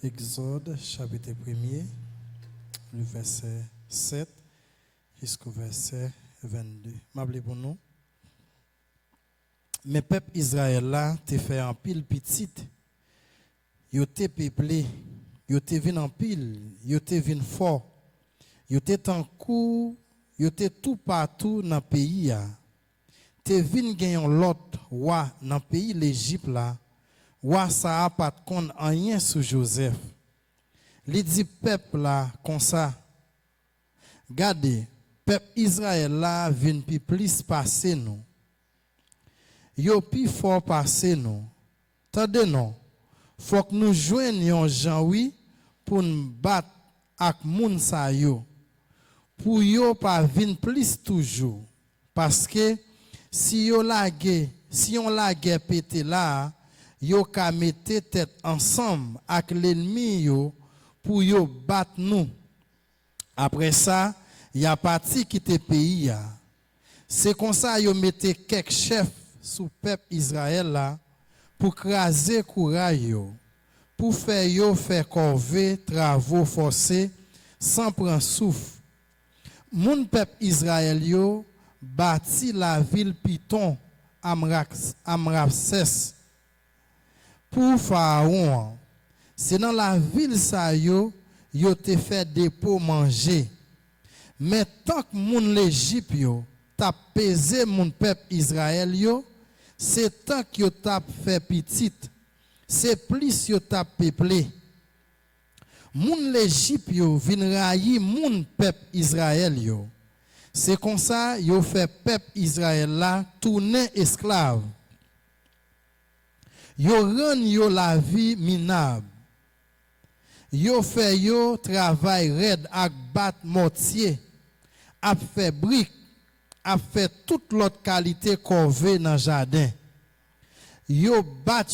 Exode chapitre 1er, le verset 7 jusqu'au verset 22. M'appelez pour nous. Mais peuple Israël là, t'es fait en pile petite. Yo t'es peuplé, yo t'es vin en pile, yo t'es vin fort. Yo t'es en coup, yo t'es tout partout dans le pays. T'es vin gagnon l'autre roi dans le pays l'Égypte là. Roi ça a pas de compte rien sur Joseph. Li dit peuple là comme ça. Gardez, peuple Israël là vient plus passer nous. Yo plus fort passer nous. Tendez non. Faut que nous joignions Jean oui pour nous battre avec moun sa yo. Pour yo pas vinn plus toujours parce que si on la guerre pété là, yo ka mette tête ensemble avec l'ennemi yo pour yo battre nous. Après ça, y a parti quitter pays. C'est comme ça yo mette quelques chefs sous peuple Israël là pour craser courage yo, pour faire corvée, travaux forcés sans prendre souffle. Moun peuple Israël yo bâti la ville Piton Amrapsès pour Pharaon. C'est dans la ville ça yo te fait dépôt manger. Mais tant que moun l'Égypte yo t'a pesé moun peuple Israël yo, c'est tant que yo t'a fait petite, c'est plus yo t'a peuplé. Moun l'Égypte yo vin rayi moun peuple Israël yo. C'est comme ça yo fait peuple Israël là tourner esclave. Yo rend yo la vie minable. Yo fait yo travail raide ak bat mortier, a fait brique, a fait toute l'autre qualité corvée dans jardin. Yo bat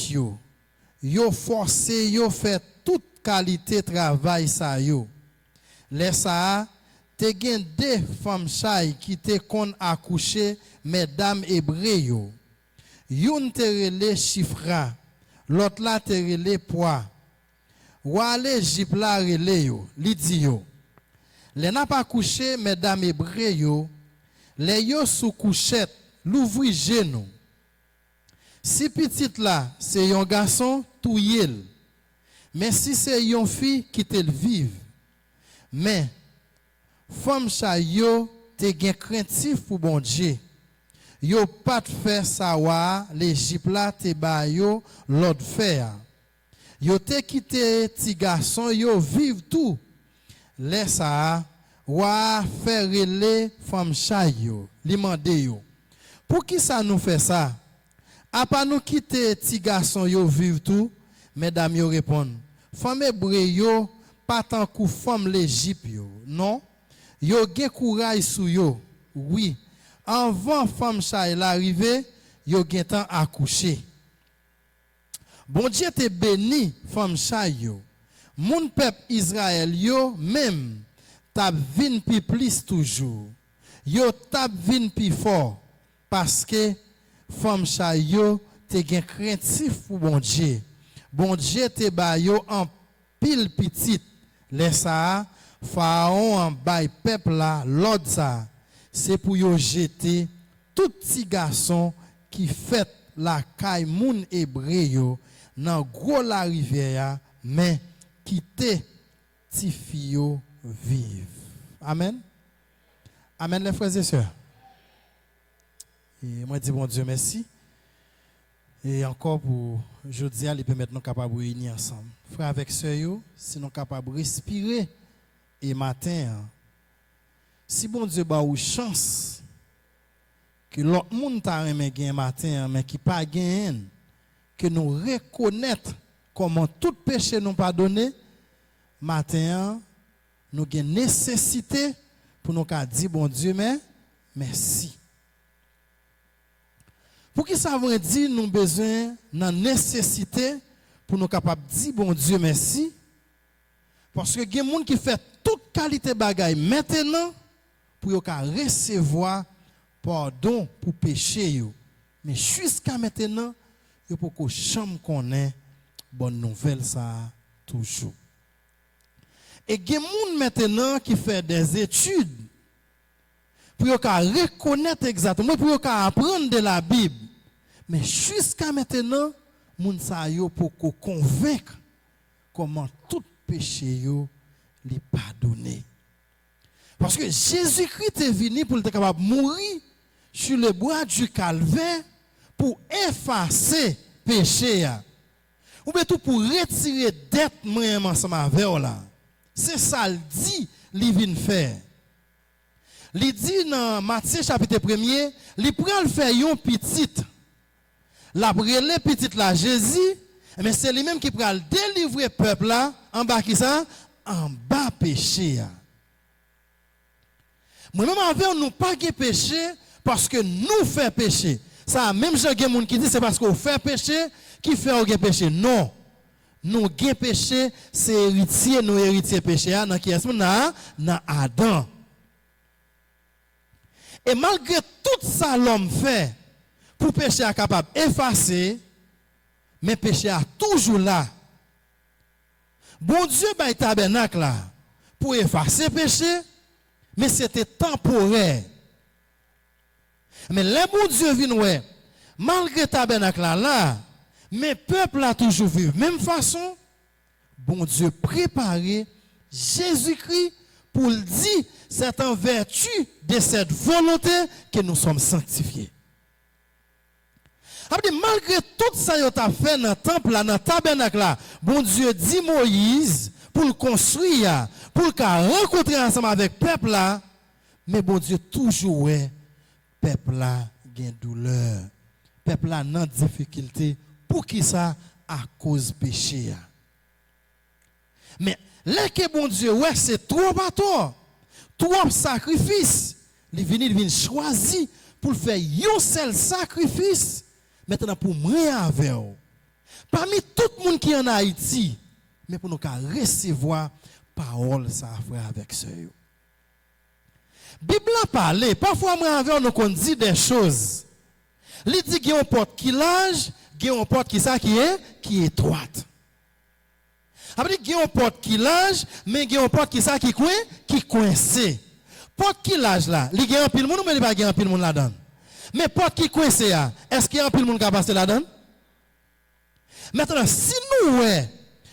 yo forcé yo fait toute qualité travail sa yo. Les ça te gen deux femmes chay qui te kon accoucher mesdames hébreux yo. Youn te rele Chifra, l'autre la te rele Poa. Wa l'Égypte la rele yo, li di yo. Les n'a pas couché mesdames hébreux yo, les yo sous couchette, l'ouvri genou. Si petite là, c'est yon garçon tout yel. Mais si c'est yon fille qui te vive. Mais femme cha yo te gen craintif pour bon Dieu. Yo pas te faire savoir l'Égypte là te ba yo l'autre faire. Yo te quitté ti garçon yo vive tout. Laisse ça wa faire relé femme cha yo, li mande yo. Pour qui ça nous fait ça? A pas nous quitter ti garçon yo vive tout, mesdames yo répondent. Femme hébreu yo pas tant kou femme l'Égypte yo. Non. Yo gen courage sou yo. Oui. Avant femme cha l'arrivée, yo gen temps accoucher. Bon Dieu te béni femme cha yo. Moun peuple Israël yo même tap vin pi plus toujours. Yo tap vin pi fort parce que femme cha yo te gen craintif pour bon Dieu. Bon Dieu te ba yo en pile petite. Les ça Pharaon en bay peuple là l'autre ça c'est pour yo jeter tout petit garçon qui fait la caille moun hébreu yo dans gros la rivière mais quitter ti fille vive. Amen. Amen les frères et sœurs. Et moi dis bon Dieu merci. Et encore pour jeudi, il permet nous capables de réunir ensemble. Frères avec sœurs, si nous capables de respirer et matin, si bon Dieu ba ou chance que l'autre monde t'a aimé gain matin mais qui pas gain, que nous reconnaître comment tout péché nous pardonné matin, nous avons nécessité pour nous dire bon Dieu mais merci. Pour qui ça veut dire nous besoin dans nécessité pour nous capables de dire bon Dieu merci parce que il y a des gens qui fait toute qualité bagaille maintenant pour recevoir pardon pour péché yo. Mais jusqu'à maintenant, il faut que chambre connaît bonne nouvelle ça toujours. Et il y a des gens maintenant qui font des études pour reconnaître exactement, pour apprendre de la Bible. Mais jusqu'à maintenant, les gens pour convaincre comment tout péché est pardonné. Parce que Jésus-Christ est venu pour être capable de mourir sur le bois du calvaire pour effacer le péché. Ou bien tout pour retirer dette moi ensemble avec là. C'est ça le dit, il vient faire. Il dit dans Matthieu chapitre 1er, il prend le faire yon petite. La brûler petite la Jésus, mais c'est lui-même qui prend délivrer le peuple là en bas qui ça en bas péché. Moi-même avec nous pas de péché parce que nous faisons péché. Ça même j'ai des gens qui disent c'est parce qu'on fait péché qui fait au péché. Non. Nous avons péché, c'est héritier, nous héritiers péché dans qui est dans Adam. Et malgré tout ça l'homme fait pour péché à capable effacer, mais péché a toujours là. Bon Dieu ba tabernacle là pour effacer péché, mais c'était temporaire. Mais le bon Dieu vient malgré tabernacle là, mais peuple a toujours vu même façon. Bon Dieu préparé Jésus-Christ pour le dire, c'est en vertu de cette volonté que nous sommes sanctifiés. Malgré tout ça que tu as fait dans le temple, dans le tabernacle, bon Dieu dit Moïse pour le construire, pour le rencontrer ensemble avec le peuple là, mais bon Dieu toujours le peuple là a une douleur, le peuple là a une difficulté. Pour qui ça? À cause du péché. Mais là que bon Dieu, ouais, c'est trop trop sacrifice. Il vient choisir pour faire un seul sacrifice. Maintenant pour moi avec vous. Parmi tout le monde qui est en Haïti, mais pour nous recevoir parole ça frère avec ce. Bible a parlé, parfois moi avec nous dit des choses. Il dit qu'il y a un porte qui large, il y a une porte qui est étroite. Après il y a une porte qui large, mais il y a une porte qui coincée. Porte qui large là, il y a un pile monde ou il n'y a pas un pile monde là-dedans. Mais porte qui coincée là, est-ce qu'il y a un pile monde qui a passé là-dedans? Maintenant si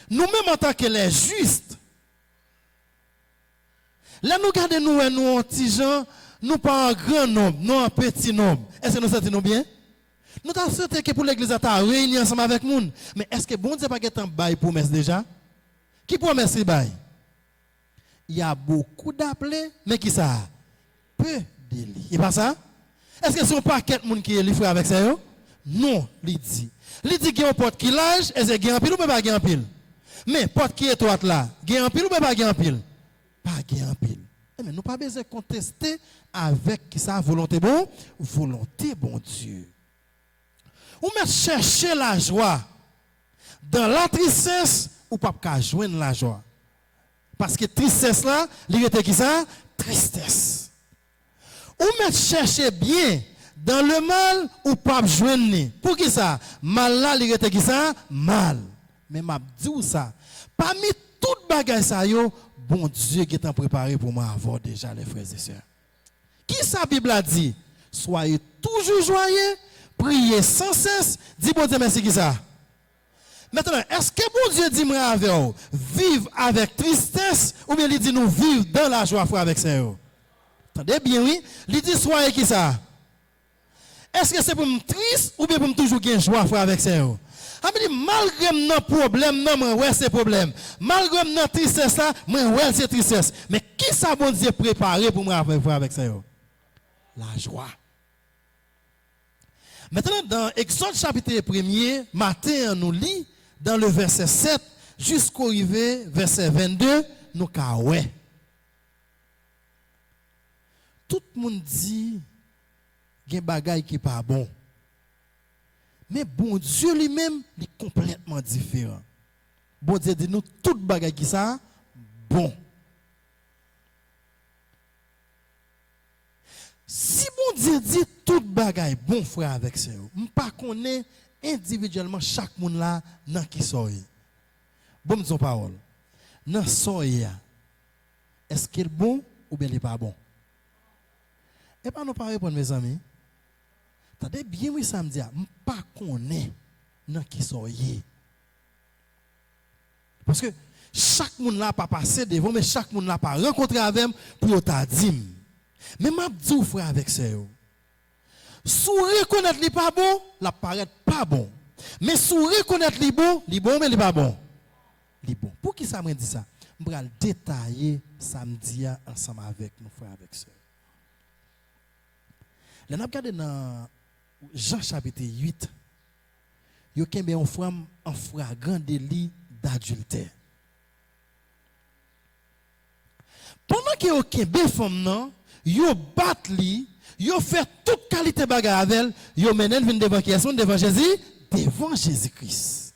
nous-mêmes en tant que les justes, là nous gardons nous un petit gens, nous pas un grand nombre, nous un petit nombre. Est-ce que nous sentons bien? Nous avons souhaité que pour l'église à réunir ensemble avec nous. Mais est-ce que bon Dieu pas un bail promesse déjà? Qui promesse il bail? Il y a beaucoup d'appelés, mais qui ça? Peu d'élus. Et pas ça? Est-ce que ce n'est pas quelqu'un qui est livré avec ça? Non, il dit. Il dit qu'il y a une porte qui large, est-ce qu'il y a un pile ou pas un pile? Mais porte qui est étroite là, il y a un pile ou pas un pile? Pas un pile. Mais nous pas besoin de contester avec sa volonté bon Dieu. Ou même chercher la joie dans la tristesse ou pas joindre la joie. Parce que tristesse là, il était qui ça? Tristesse. Ou même chercher bien dans le mal ou pas joindre. Pour qui ça? Mal là, il était qui ça? Mal. Mais m'a dit ça. Parmi toutes bagages ça yo, bon Dieu qui est préparé pour moi avoir déjà les frères et sœurs. Qui sa Bible a dit? Soyez toujours joyeux. Priez sans cesse. Dis bon Dieu merci qui ça. Maintenant, est-ce que bon Dieu dit moi avec vous, vivre avec tristesse ou bien il dit nous vivre dans la joie frère avec ça? Attendez bien oui, il dit soyez qui ça. Est-ce que c'est pour me triste ou bien pour me toujours gagner joie frère avec ça? Malgré nos problèmes, non ouais c'est problème. Malgré nos tristesse là, moi ouais c'est tristesse. Mais qui ça bon Dieu préparé pour moi avec ça? La joie. Maintenant, dans Exode chapitre 1er, matin, nous lit dans le verset 7 jusqu'au verset 22, nous ouais. Tout le monde dit qu'il y a des bagailles qui ne sont pas bon. Mais bon Dieu lui-même, il est complètement différent. Bon Dieu dit nous, toutes les bagailles qui sont bon. Si bon Dieu dit toute bagaille bon frère avec ça, on pas connaît individuellement chaque monde là dans qui sort. Bon, son parole. Dans soya, est-ce qu'il est bon ou bien il n'est pas bon? Et pas nous pas répondre, mes amis. T'as bien, oui, ça me dit, je ne pas connaître dans qui soyez. Parce que chaque monde n'a pas passé devant, mais chaque monde n'a pas rencontré avec pour t'a dit. Mais m'a dit frère avec ça. Si reconnaître li pas bon, la paraît pas bon. Mais si reconnaître li bon mais il pas bon. Li bon. Pour qui ça me dit ça? Je vais détailler samedi ensemble avec nos frères avec ça. Là n'a regardé dans Jean chapitre 8. Yo kembe un femme en flagrant délit d'adultère. Pendant que yo kembe femme nan, yo bat li, yo fait toute qualité bagarre avec elle, yo menen vinn devant qui est devant Jésus, devant Jésus-Christ.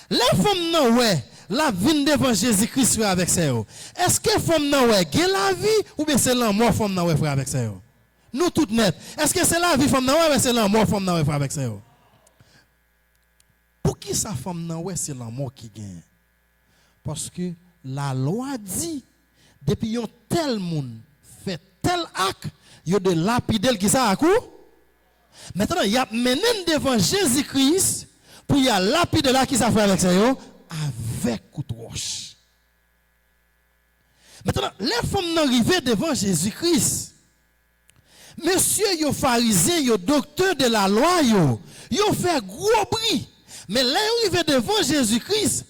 La femme nan ouais, la vinn devant Jésus-Christ avec ça. Est-ce que femme nan ouais, gen la vie ou bien c'est la mort femme nan ouais frère avec ça? Nous toutes net. Est-ce que c'est la vie femme nan ouais ou c'est la mort femme nan ouais frère avec ça? Pour qui sa femme nan ouais c'est la mort qui gagne? Parce que la loi dit depuis yon tel monde fait tel acte, yo de lapider qui ça à coup. Maintenant, il y a mené devant Jésus-Christ pour y a lapider là qui ça fait avec ça yo avec coup de roche. Maintenant, les femmes n'arrivent devant Jésus-Christ. Monsieur yo pharisien, yo docteur de la loi yo fait gros bruit. Mais là ils arrivent devant Jésus-Christ.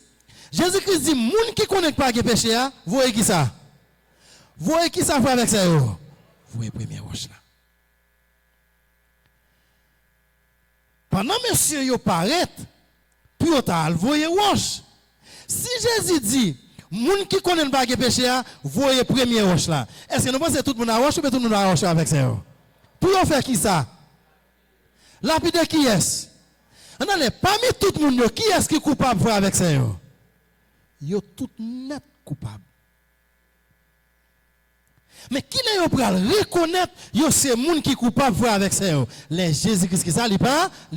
Jésus-Christ dit moun qui connaît pas que péché a, voyez qui ça? Voyez qui ça fait avec ça yo? Voyez première roche là. Pendant monsieur yo paraît, puis yo ta voyez roche. Si Jésus dit moun qui connaît pas que péché a, voyez première roche là. Est-ce que nous pensons tout le monde a roche ou tout le monde a roche avec ça yo? Pour yo faire qui ça? Lapide qui est? On allez parmi tout le monde qui est-ce qui est coupable avec ça yo? Yo tout net coupable. Mais qui est pour reconnaître yo c'est monde qui coupable avec ça yo? Les Jésus-Christ qui ça li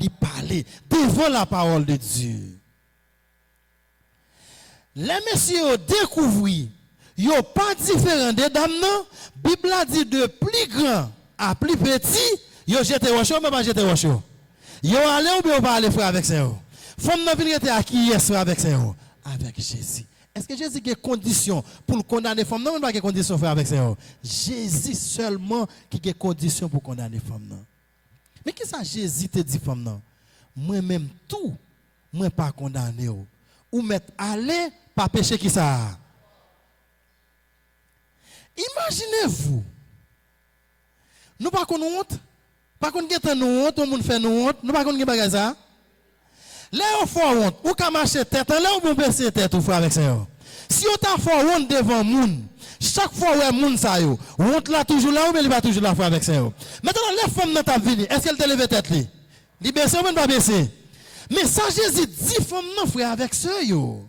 parler devant la parole de Dieu. Les messieurs découvrir yo pas différent des dames non. Bible a dit de plus grand à plus petit, yo jeté roche mais pas jeté roche. Yo allé ou bien pas aller frère avec ça yo. Femme n'a venir à qui est avec ça yo? Avec Jésus. Est-ce que Jésus a des conditions pour le condamner femme? Non, il n'y a pas de conditions frère avec ça. Jésus seulement qui a des conditions pour condamner femme. Non. Mais qu'est-ce que Jésus te dit femme? Non? Moi-même tout, moi pas condamné. Ou mettre aller pas péché qui ça. Imaginez-vous. Nous pas qu'on honte. Pas qu'on get nous honte, tout le monde fait nous honte. Nous pas qu'on get ça. Là, on fait honte. Ou qu'à marcher tête, là, on peut baisser tête, ou frère avec ça. Si on t'a fait honte devant moun, chaque fois où moun ça yo, honte là toujours là, ou bien il va toujours là, frère avec ça. Maintenant, les femmes dans ta vie, est-ce qu'elle te lève tête li? Li baisser ou bien pas baisser? Mais ça, Jésus dit, femme non, frère avec ça yo.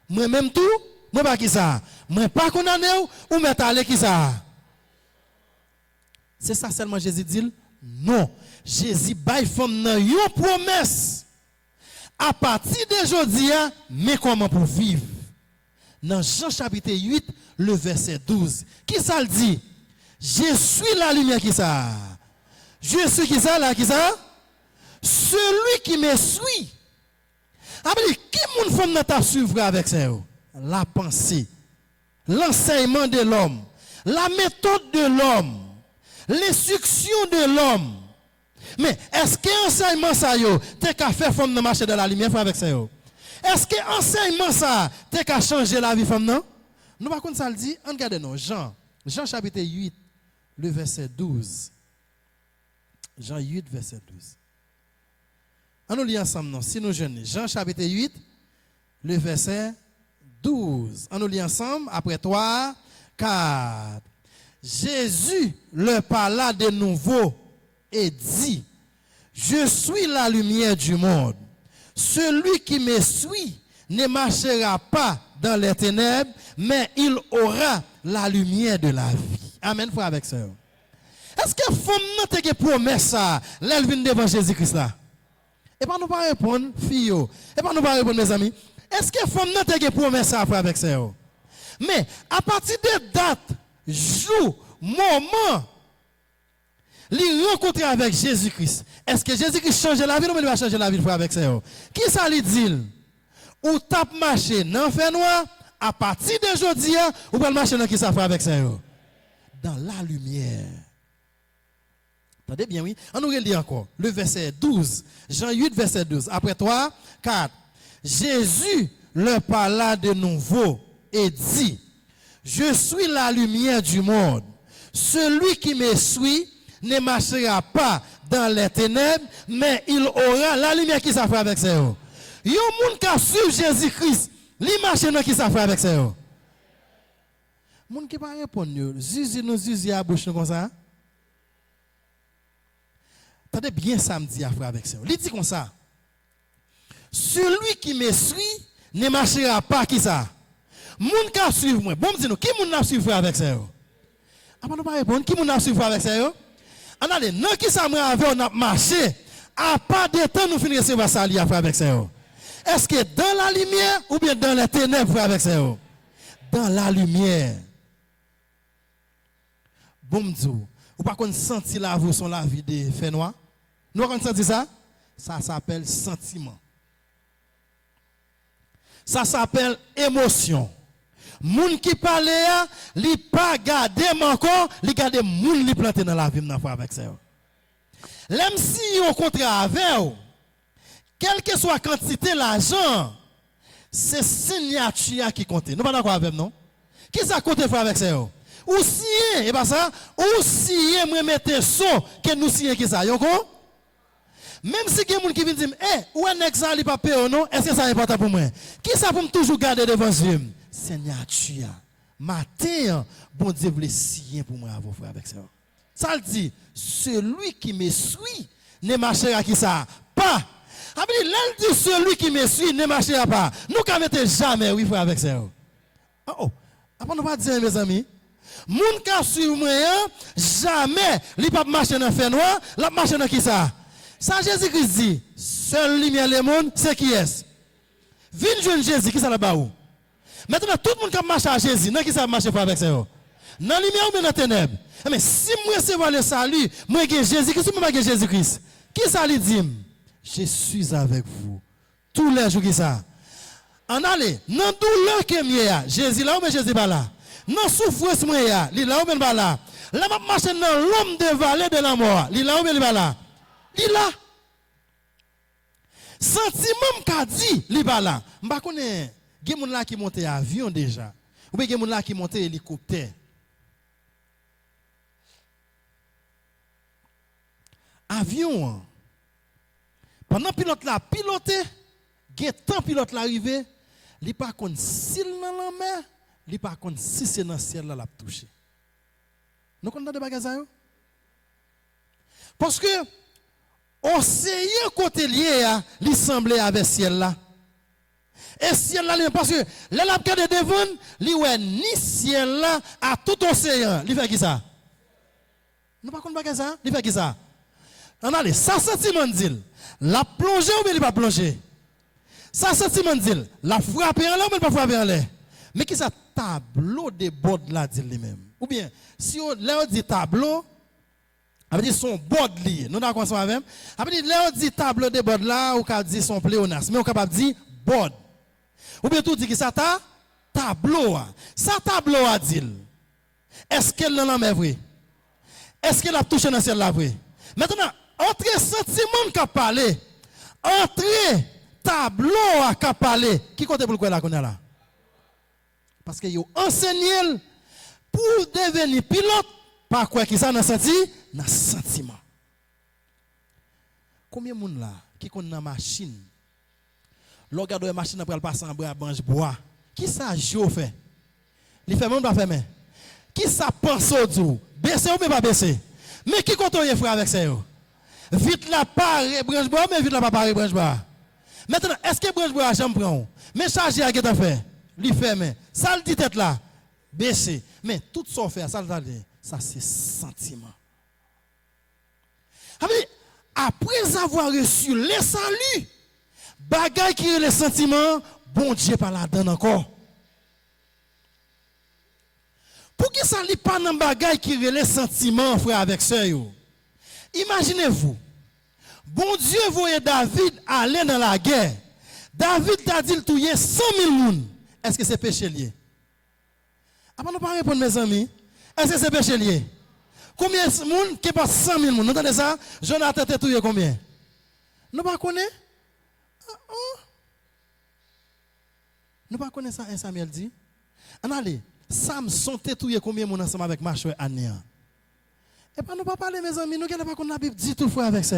Moi même tout, moi pas qui ça. Moi pas condamné ou mettre aller qui ça. C'est ça seulement Jésus dit? Non. Jésus bail femme nan yon promesse. À partir d'aujourd'hui, mais comment pour vivre? Dans Jean chapitre 8, le verset 12. Qui ça le dit? Je suis la lumière qui ça? Je suis qui ça là? Qui ça? Celui qui me suit. Après, qui moun femme n'a ta suivre avec ça? La pensée, l'enseignement de l'homme, la méthode de l'homme, l'instruction de l'homme. Mais est-ce que enseignement ça yo t'es qu'à faire femme de marcher dans la lumière avec ça yo? Est-ce que enseignement ça t'es qu'à changer la vie femme non? Nous par contre ça le dit, regardez nous Jean chapitre 8 le verset 12. Jean 8 verset 12. On nous lit ensemble non si nous jeunes. Jean chapitre 8 le verset 12. On nous lit ensemble après 3 4. Jésus leur parla de nouveau et dit, je suis la lumière du monde. Celui qui me suit ne marchera pas dans les ténèbres, mais il aura la lumière de la vie. Amen, frère avec sœur. Est-ce que femme n'a pas de promesse ça, l'elle vient devant Jésus-Christ là? Et pas nous pas répondre, fille. Et pas nous pas répondre, mes amis. Est-ce que femme n'a pas promesse à faire avec ça? Mais à partir de date, jour, moment, il rencontre avec Jésus-Christ. Est-ce que Jésus-Christ change la vie ou il va changer la vie pour avec ça? Qui ça lui dit? Ou tape marcher dans le fait noir, à partir de aujourd'hui, ou va marcher dans qui ça fait avec ça? Dans la lumière. Attendez bien, oui. On nous relit encore. Le verset 12. Jean 8, verset 12. Après 3, 4. Jésus leur parla de nouveau et dit, je suis la lumière du monde. Celui qui me suit ne marchera pas dans les ténèbres, mais il aura la lumière qui s'affaire avec ça. Il y a un monde qui suit Jésus-Christ, il marche dans qui s'affaire avec ça. Monde qui pas répondre, zizi nous zizi à bouche comme ça. Attendez bien samedi à frère avec ça. Il dit comme ça. Celui qui me suit ne marchera pas qui ça. Moun ka suivre moi. Bon dis nous qui moun n'a suivre avec ça. Après nous pas répondre qui moun n'a suivre avec ça. On allez non qui ça moi avec on a marché à pas de temps nous finir recevoir ça li avec ça. Est-ce que dans la lumière ou bien dans les ténèbres avec ça? Dans la lumière. Bon dis ou pas qu'on sentir la vie son la vie de fait noir. Nous on sentir ça? Ça s'appelle sentiment. Ça s'appelle émotion. Moun qui parle, li pas garder encore, li garder moun li planté dans la vie nan fois avec ça. Même si on contrat avec quelle que soit la quantité l'argent, c'est signature qui compte. Nous pas d'accord avec non? Qui ça compte faire avec ça? Ou si et pas ça, ou si moi mettre son que nous signer qui ça, yoko? Même si il y a des gens qui viennent dire, ou un examen pas payé non, est-ce que ça est important pour moi? Qui ça pour me toujours garder devant Dieu? Signature. Matin, bon Dieu voulait signer pour moi avoir frère avec ça. Ça le dit, celui qui me suit ne marchera qui ça pas. L'elle dit celui qui me suit ne marchera pas. Nous ne mettons jamais oui frère avec ça. Oh, après nous pas dire mes amis. Moun ka suivre moi jamais li pas marcher dans fait noir, la marcher dans qui ça? Ça Jésus-Christ dit, seule lumière le monde, c'est qui est? Vine jeune Jésus, qui ça là-bas où? Maintenant, tout le monde qui marche à Jésus, non qui ça marche avec ça? Dans la lumière ou bien dans la ténèbre? Mais si moi recevoir le salut, moi j'ai Jésus-Christ, moi j'ai Jésus-Christ. Qui ça lui dit? Je suis avec vous. Tous les jours qui ça? En allez, dans douleur que moi, Jésus là ou bien Jésus pas là? Dans souffrance moi, il là ou bien pas là? Là m'a marcher dans l'homme de vallée de la mort, il là ou bien pas là? Il là. Sentiment qu'a dit, il pas là. M'pa connait, gen moun là qui monte avion déjà. Ou bien gen moun là qui monte hélicoptère. Avion. Pendant pilote là piloté, gen temps pilote là arrivé, il pas connait s'il dans la mer, il pas connait si c'est dans ciel là l'a touché. Nous connaissons des bagages ça yo? Parce que océan côté lié il semblait avec ciel là. Et ciel là parce que là la regarde devant, li ouais ni ciel là à tout océan, il fait qui ça? Nous pas connait bagage ça, il fait qui ça? On allez, ça sentiment dit, la plonger ou bien il pas plonger? Ça sentiment dit, la frapper en l'air ou bien pas frapper en l'air? Mais qui ça tableau de bord là dit lui-même? Ou bien si on là dit tableau ça veut dire son bord lié. Nous d'accord ensemble avec. Ça veut dire là on dit tableau de bord là ou qu'a dit son pléonasme, mais on capable dire bord. Ou bien tout dit que ça ta tableau. Ça tableau a dit. Est-ce qu'elle dans la mer vrai? Est-ce qu'elle a touché dans le ciel là vrai? Maintenant, entre sentiment qu'a parlé, entre tableau qu'a parlé, qui compte pour quoi là qu'on est là? Parce que yo enseigné pour devenir pilote, par quoi qui ça dans senti? Dans sentiment. Combien de monde là qui connaît dans machine? L'on regarde la machine après le passer en branche bois. Qui ça jo fait? Il fait même pas faire mais. Qui ça pense au tout? Baisser ou pas baisser? Mais qui compte y frère avec ça yo? Vite la pare branche bois mais vite la pas pare branche bois. Maintenant, est-ce que branche bois jamais prend? Mais charger à qu'est-ce fait? Li ferme. Ça le dit tête là. Baisser. Mais tout ça fait ça c'est sentiment. Après avoir reçu le salut, bagay qui est le sentiment, bon Dieu pas là-dedans encore. Pour qui ça n'est pas dans bagaille qui relève sentiment, frère avec sœur? Imaginez-vous, bon Dieu voyait David aller dans la guerre. David t'a dit qu'il y a 100 000 personnes. Est-ce que c'est péché lié? Après, nous ne pas répondre, mes amis. Est-ce que c'est péché lié? Combien de monde qui passe 100 000 personnes? Vous entendez ça? Jonathan t'a tué combien? Nous ne connaissons pas. Nous ne connaissons pas ça, Samuel dit. On allez. Samson t'a tué combien de monde ensemble avec Machoué Anéa? Et pas nous pas parler, mes amis. Nous ne pas qu'on la Bible dit tout fois avec ça.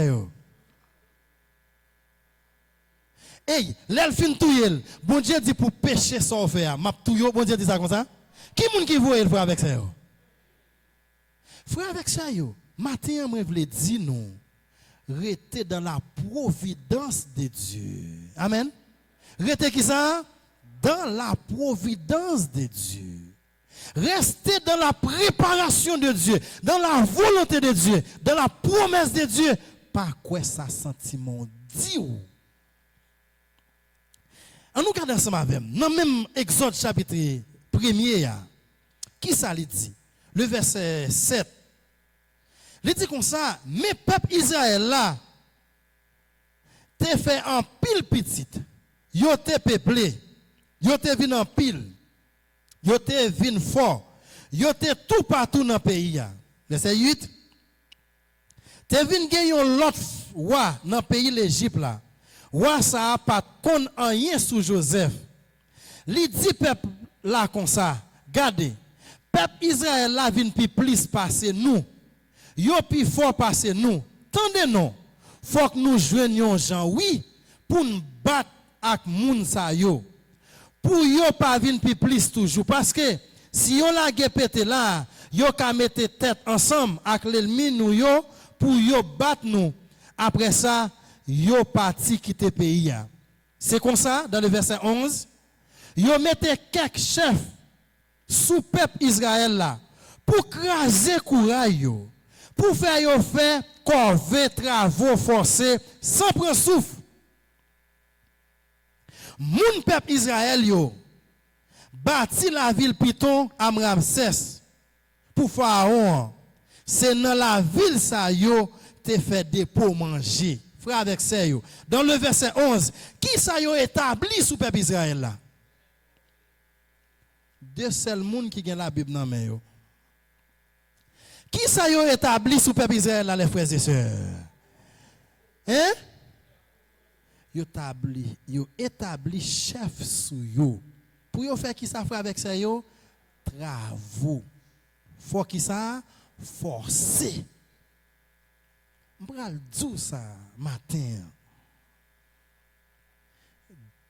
Hey, l'elfine touye, bon Dieu dit pour pécher sans faire. M'a touye, bon Dieu dit ça comme ça. Qui moun qui voit frère avec ça? Frère avec ça yo. Matin moi voulais dire nous rester dans la providence de Dieu. Amen. Rester qui ça? Dans la providence de Dieu. Restez dans la préparation de Dieu, dans la volonté de Dieu, dans la promesse de Dieu. Pas quoi ça sentiment dit ou. On nous regarde ensemble avec nous. Dans même Exode chapitre 1er, qui ça lui dit? Le verset 7. Il dit comme ça, mes peuple Israël là, t'es fait en pile petite, yo t'es peuplé, yo t'es venu en pile. Yo te vin fort. Yo te tout partout dans le pays. Verset 8. Te vin gen l'autre roi dans le pays l'Égypte là. Roi ça a pas kon rien sous Joseph. Li dit peuple là comme ça. Gardez. Peuple Israël là vin plus passer nous. Yo plus fort passer nous. Tendez nous. Faut que nous joignions Jean oui pour nous battre avec moun sa yo. Pour yo pas vinn plus toujours parce que si yo la pété là yo ka mettre tête ensemble avec l'ennemi nous yo pour yo battre nous après ça yo parti quitter pays. C'est comme ça dans le verset 11 yo mettez quelques chefs sous peuple Israël là pour craser courage yo pour faire yo faire corvée travaux forcés sans prendre souffle. Moun peuple Israël yo bâti la ville Piton à Ramsès pour Pharaon. C'est dans la ville ça yo te fait dépôt manger. Frère avec ça yo. Dans le verset 11, qui ça yo établi sous peuple Israël là? Deux seuls moun qui gen la Bible dans main yo. Qui ça yo établi sous peuple Israël là les frères et sœurs? Hein? Yo établi chef sous yo. Pour yo faire qui ça fait avec ça yo? Travaux. Faut qui ça? Forcer. M'pral dou ça matin.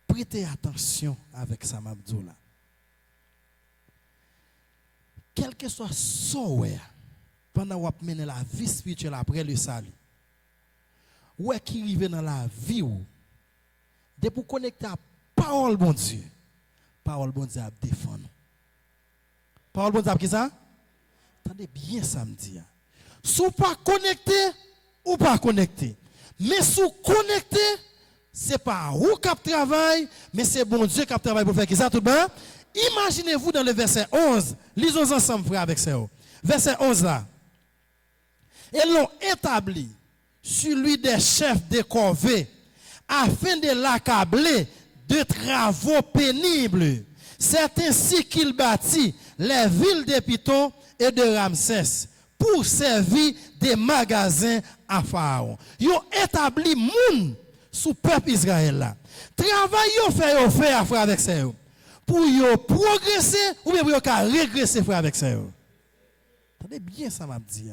Prêtez attention avec ça m'abdou là. Quel que soit son pendant qu'on mener la vie spirituelle après le salut. Où est qui arrive dans la vie ou de pour connecter à parole bon Dieu. Parole bon Dieu à défendre. Parole bon Dieu à qui ça? Attendez bien ça me dit. Si pas connecté ou pas connecté. Mais si connecté, c'est pas où cap travail, mais c'est bon Dieu qui travaille pour faire qui ça tout bien. Imaginez-vous dans le verset 11, lisons ensemble frère avec ça. Verset 11 là. Ils l'ont établi sur lui des chefs de corvée afin de l'accabler de travaux pénibles. C'est ainsi qu'il bâtit les villes de Piton et de Ramsès pour servir des magasins à Pharaon. Ils ont établi moun sous peuple Israël là. Travail yo fait à frère avec ça pour yo progresser ou bien pour yo régresser frère avec ça. Attendez bien ça m'a dit.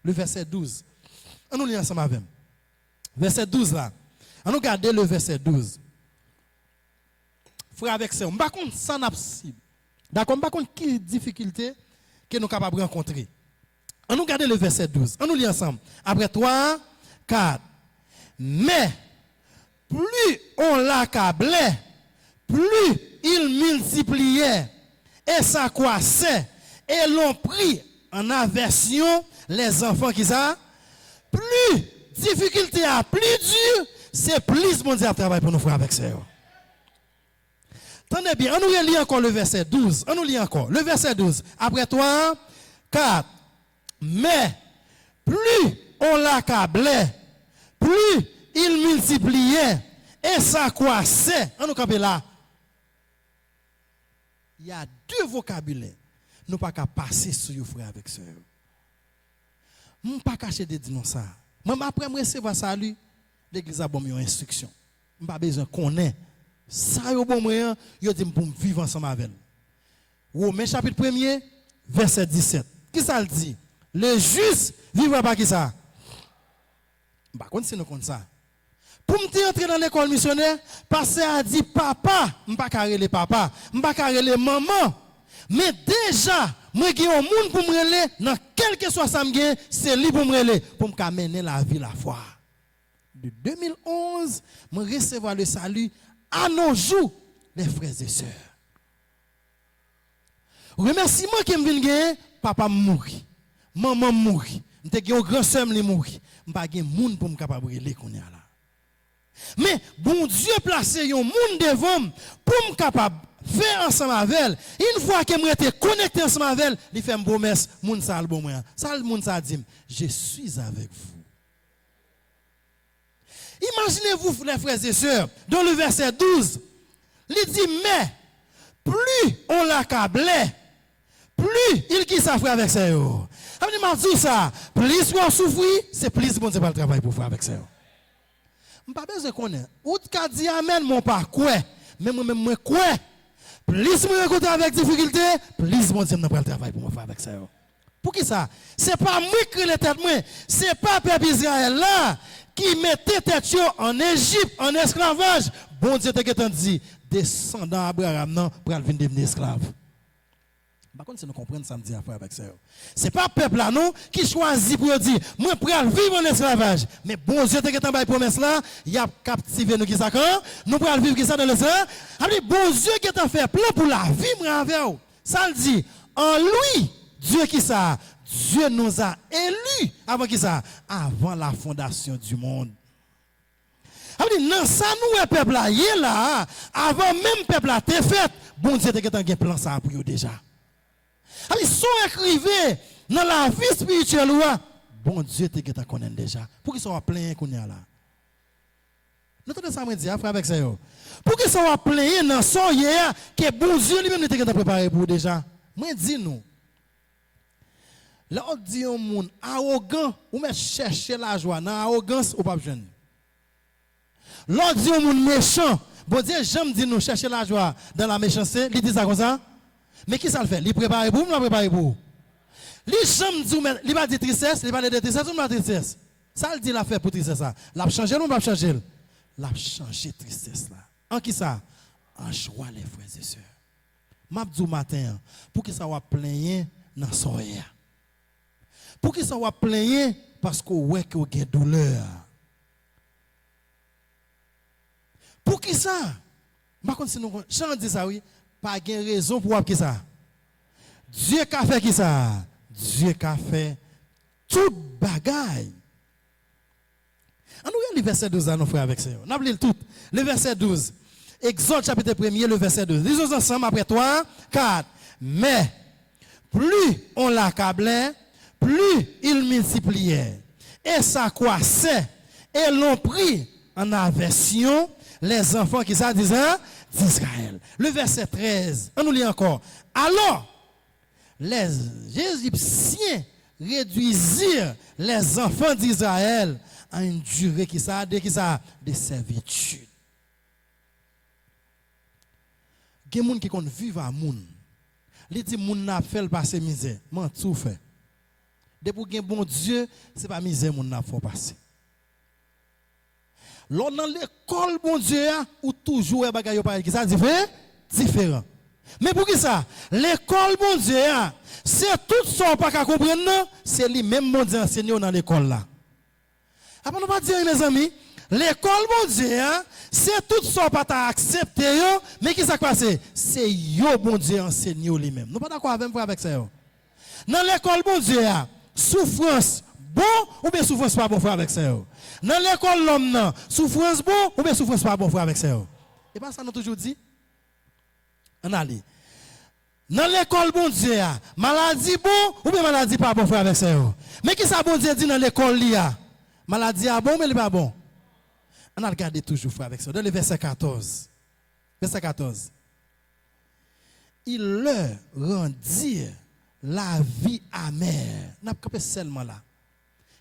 Le verset 12. On nous lit ensemble avec. Verset 12 là. On nous garder le verset 12. Frère avec ça, on pas contre ça n'a possible. D'accord, on pas contre quelle difficulté que nous capables de rencontrer. On nous garder le verset 12. On nous lit ensemble. Après 3 4. Mais plus on l'accablait, plus il multipliait et s'accroissait et l'ont pris en aversion les enfants qui ça. Plus difficulté à plus dur, c'est plus mon Dieu travail pour nous faire avec ça. Tenez bien, on nous relit encore le verset 12. On nous lit encore. Le verset 12. Après toi, 4. Mais plus on l'accablait, plus il multipliait et ça croissait. On nous campe là. Il y a deux vocabulaires. Nous pas qu'à passer sur vous frère avec sœur. Nous pas cacher de dire ça. Moi après me recevoir salut, l'église a bon une instruction. Nous pas besoin connaître ça yo bon moyen, yo dit pour vivre ensemble avec. Romains chapitre 1er verset 17. Qui ça le dit? Le juste vivra pas qui ça? Bah quand c'est nous comme ça. Pour me entrer dans l'école missionnaire, pasteur a dit papa, m'pas carré les papa, m'pas carré les maman. Mais déjà, moi qui un monde pour me relayer dans quel que soit ça me c'est lui pour me relayer pour me mener la vie la foi. De 2011, me recevoir le salut à nos jours, les frères et sœurs. Remerciement que me vinn papa mouri, maman mouri, m'te gen grand sœur li mouri, m'pa gen monde pour me capable relayer connait là. Mais bon Dieu placé un monde devant pour me capable faire ensemble avec elle. Une fois que me été connecté ensemble avec elle, il fait une promesse, moun sa bon moi. Ça le monde ça dit, je suis avec vous. Imaginez-vous les frères et sœurs, dans le verset 12, il dit mais plus on l'accablait, plus il qui s'affrait avec ça. Après m'a dit ça, plus on souffre, c'est plus bon c'est pas le travail pour faire avec ça. Pas besoin connaître. Ou qu'a dit amen mon pas quoi, mais moi même moi quoi. Plus moi écoute avec difficulté, plus bon Dieu n'a pas le travail pour me faire avec ça. Pour qui ça? C'est pas moi qui les tête moi, c'est pas peuple Israël là qui mettait tête en Égypte en esclavage. Bon Dieu t'a dit descendant Abraham non pour venir devenir esclave. Par contre, si nous comprenons ça me dit affaire avec ça. C'est pas peuple là non qui choisit pour dire moi pour vivre en esclavage. Mais bon Dieu t'a envoyé promesse là, il a captivé nous qui ça quand nous pour vivre qui ça dans le sang. Après bon Dieu qui t'a fait plan pour la vie avec vous. Ça le dit en lui Dieu qui ça Dieu nous a élus avant qui ça avant la fondation du monde. Après non ça nous peuple là y là avant même peuple là t'es fait bon Dieu t'a un plan ça pour déjà. Ils sont écrivés dans la vie spirituelle. Bon Dieu te connaît déjà. Pour qu'ils soient pleins qu'on y a là. Nous entendons ça me dire frère avec ça. Pour qu'ils soient pleins dans son hier que bon Dieu lui-même te préparé pour déjà. Moi dis nous. Là on dit un monde arrogant ou mais chercher la joie dans arrogance ou pas jeune. Là on dit un monde méchant. Bon Dieu j'aime dire nous chercher la joie dans la méchanceté, il dit ça comme ça. Mais qui ça le fait? Il prépare pour, il prépare pour. Il jamais dit, il va dire tristesse, il va dire tristesse ou pas tristesse. Ça le dit la fait pour tristesse ça. L'a changer ou pas changer? L'a changer tristesse là. En qui ça? En joie les frères et sœurs. M'a dit matin pour que ça soit plein dans soya. Pour que ça soit plein parce que ouais que vous avez douleur. Pour qui ça? Par contre si nous chant dit ça oui. Pas de raison pour qui ça. Dieu qui a fait qui ça? Dieu qui a fait toute bagaille. On nous regarde le verset 12 à nos frères avec ça. On a lu tout. Le verset 12. Exode chapitre 1er, le verset 12. Lisons ensemble après 3, 4. Mais plus on l'accablait, plus il multipliait. Et ça croissait. Et l'on prit en aversion les enfants qui ça disent d'Israël. Le verset 13, on nous lit encore. Alors, les Égyptiens réduisirent les enfants d'Israël à une durée qui ça, de servitude. Il y a des gens qui vivent à moun. Ils disent moun n'a fait passer misère. Man tout fait. Depuis que bon Dieu, c'est pas misère moun n'a fait passer. Là dans l'école bon Dieu ou toujours bagaille pareil qui ça différent. Mais pour qui ça? L'école bon Dieu c'est tout ça pas qu'à comprendre, c'est lui même bon Dieu enseigné dans l'école là. Après nous pas dire mes amis, l'école bon Dieu c'est tout ça pas ta accepter mais qui ça passe? C'est yo bon Dieu enseigné lui-même. Nous pas d'accord avec ça. Dans l'école bon Dieu souffrance bon ou bien souffrance pas bon frère avec ça. Dans l'école l'homme non, souffrance bon ou bien souffrance pas bon frère avec ça. Et pas ça nous toujours dit. On allait. Dans l'école, bon Dieu, maladie bon ou bien maladie pas bon, frère avec ça. Mais qui ça, bon Dieu, dit dans l'école, maladie a bon, mais il pas bon. On a regardé toujours, frère avec ça. Dans le verset 14. Verset 14. Il leur rendit la vie amère. N'a pas seulement là.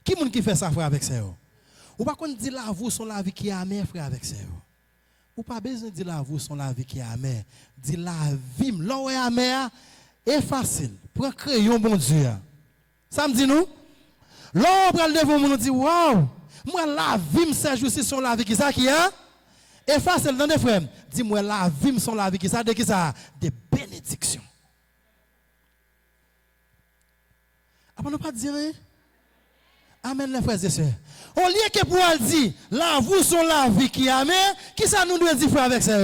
Qui est-ce qui fait ça, frère avec ça? Ou pas qu'on dit la vous son la vie qui est amère, frère avec ça? Ou pas besoin de dire la vous son la vie qui est amère. Dit la vie, l'eau est amère, est facile. Prends crayon, bon Dieu. Ça me dit nous? L'eau, on prend le devant, on dit, waouh, moi la vie, c'est juste son la vie qui ça qui est. Et facile, dans des frères, dis-moi la vie, son la vie qui ça, de qui ça? Des bénédictions. Après, nous pas dire rien. Amen, les frères et sœurs. Au lieu que pour elle dire, la vous sont la vie qui amène, qui ça nous doit dire, frère, avec ça?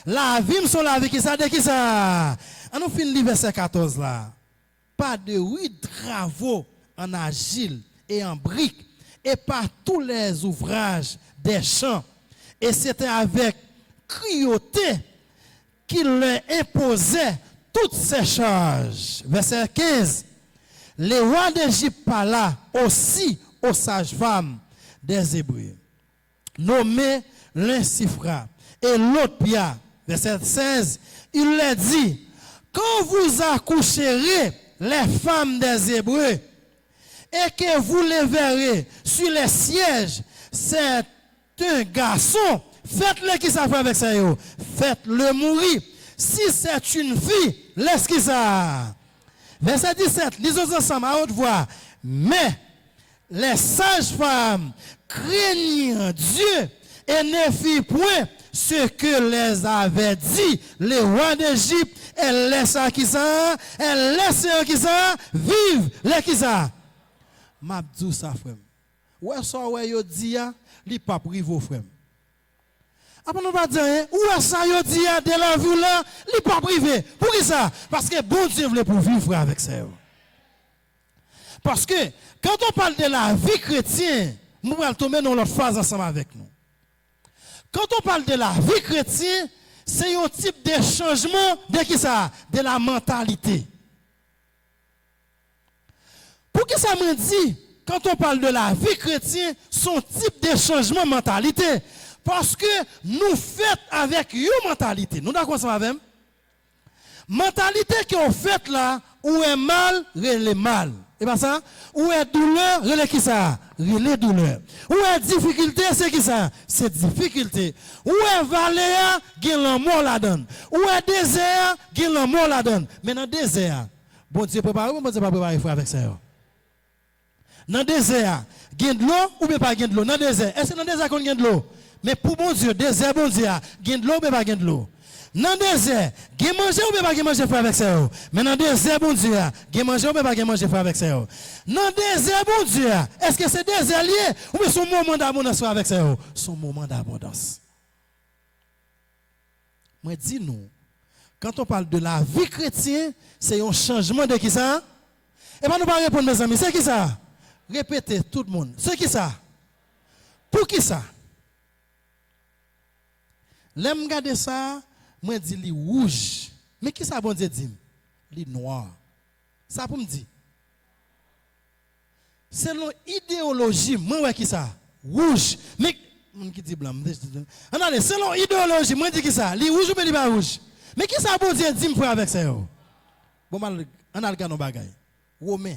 La vie sont la vie qui ça, de qui ça? On nous finit le verset 14 là. Pas de 8 travaux en argile et en briques, et par tous les ouvrages des champs. Et c'était avec cruauté qu'il leur imposait toutes ces charges. Verset 15. Les rois d'Égypte parla aussi aux sages-femmes des Hébreux, nommés l'un Sifra et l'autre Pia. Verset 16. Il leur dit, quand vous accoucherez les femmes des Hébreux et que vous les verrez sur les sièges, c'est un garçon, faites-le qui ça fait avec ça, faites-le mourir. Si c'est une fille, laisse qui ça. Verset 17, lisons ensemble à haute voix. Mais les sages-femmes craignirent Dieu et ne firent point ce que les avait dit les rois d'Égypte. Elle laisse qui ça, elle laisse qui ça, vive les qui ça. M'abdou ça, frère. Ouais, ça, ouais, yo dit, li pas privé, frère. Après, nous va dire, où est-ce que dit de la vie là, li pas privé. Pour qui ça? Parce que bon Dieu voulait pour vivre avec ça. Parce que quand on parle de la vie chrétienne, nous allons tomber dans l'autre phase ensemble avec nous. Quand on parle de la vie chrétienne, c'est un type de changement de qui ça? De la mentalité. Pour qui ça me dit, quand on parle de la vie chrétienne, son type de changement de mentalité? Parce que nous faisons avec une mentalité. Nous d'accord ça avec? Mentalité qu'on fait là, où est mal, relève mal. Et pas ça? Où est douleur, relève qui ça? Relève douleur. Où est difficulté, c'est qui ça? C'est difficulté. Où est vallée, gagne l'amour la donne. Où est désert, gagne l'amour la donne. Mais dans le désert, bon Dieu prépare ou bon Dieu pas préparer avec ça? Dans le désert, gagne de l'eau ou bien pas gagne de l'eau? Dans le désert, est-ce que dans le désert qu'on gagne de l'eau? Mais pour bon Dieu, désert, bon Dieu, gagne de l'eau ou bien pas gagne de l'eau? Dans le désert, gagne manger ou bien pas gagne manger frère avec ça? Mais dans le désert, bon Dieu, gagne manger ou bien pas gagne manger frère avec ça? Dans le désert, bon Dieu, est-ce que c'est désert lié ou bien son moment d'abondance avec ça? Son moment d'abondance. Moi, dis-nous, quand on parle de la vie chrétienne, c'est un changement de qui ça? Et bien, nous ne pas répondre, mes amis, c'est qui ça? Répétez, tout le monde. C'est qui ça? Pour qui ça? L'aime regarder ça, moi dis li rouge. Mais qui ça bon Dieu dit? Li noir. Ça pour me dire. Selon idéologie, moi ouais qui ça? Rouge. Mais mon qui dit blanc. Attendez, selon idéologie, moi dis qui ça? Li rouge ou bien li pas rouge? Mais qui ça bon Dieu dit me faire avec ça? Bon mal on a regardé nos bagailles. Romain.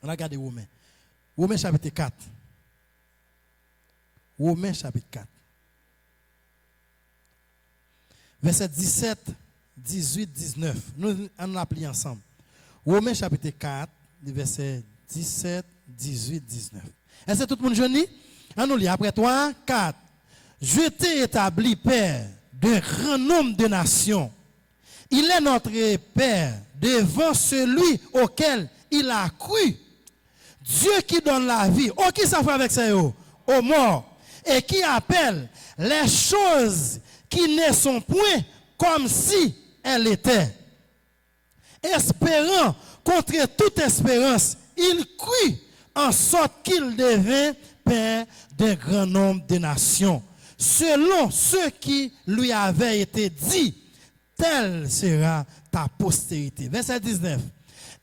On a regardé Romain. Romain chapitre 4. Romain chapitre 4. Verset 17, 18, 19. Nous en appelons ensemble. Romains chapitre 4, verset 17, 18, 19. Est-ce que tout le monde jeune? On nous lit après 3, 4. Je t'ai établi père d'un grand nombre de nations. Il est notre père devant celui auquel il a cru. Dieu qui donne la vie. Oh, qui ça fait avec ça? Aux morts. Et qui appelle les choses qui ne sont point comme si elles étaient. Espérant contre toute espérance, il crut en sorte qu'il devint père d'un grand nombre de nations, selon ce qui lui avait été dit. telle sera ta postérité. Verset 19.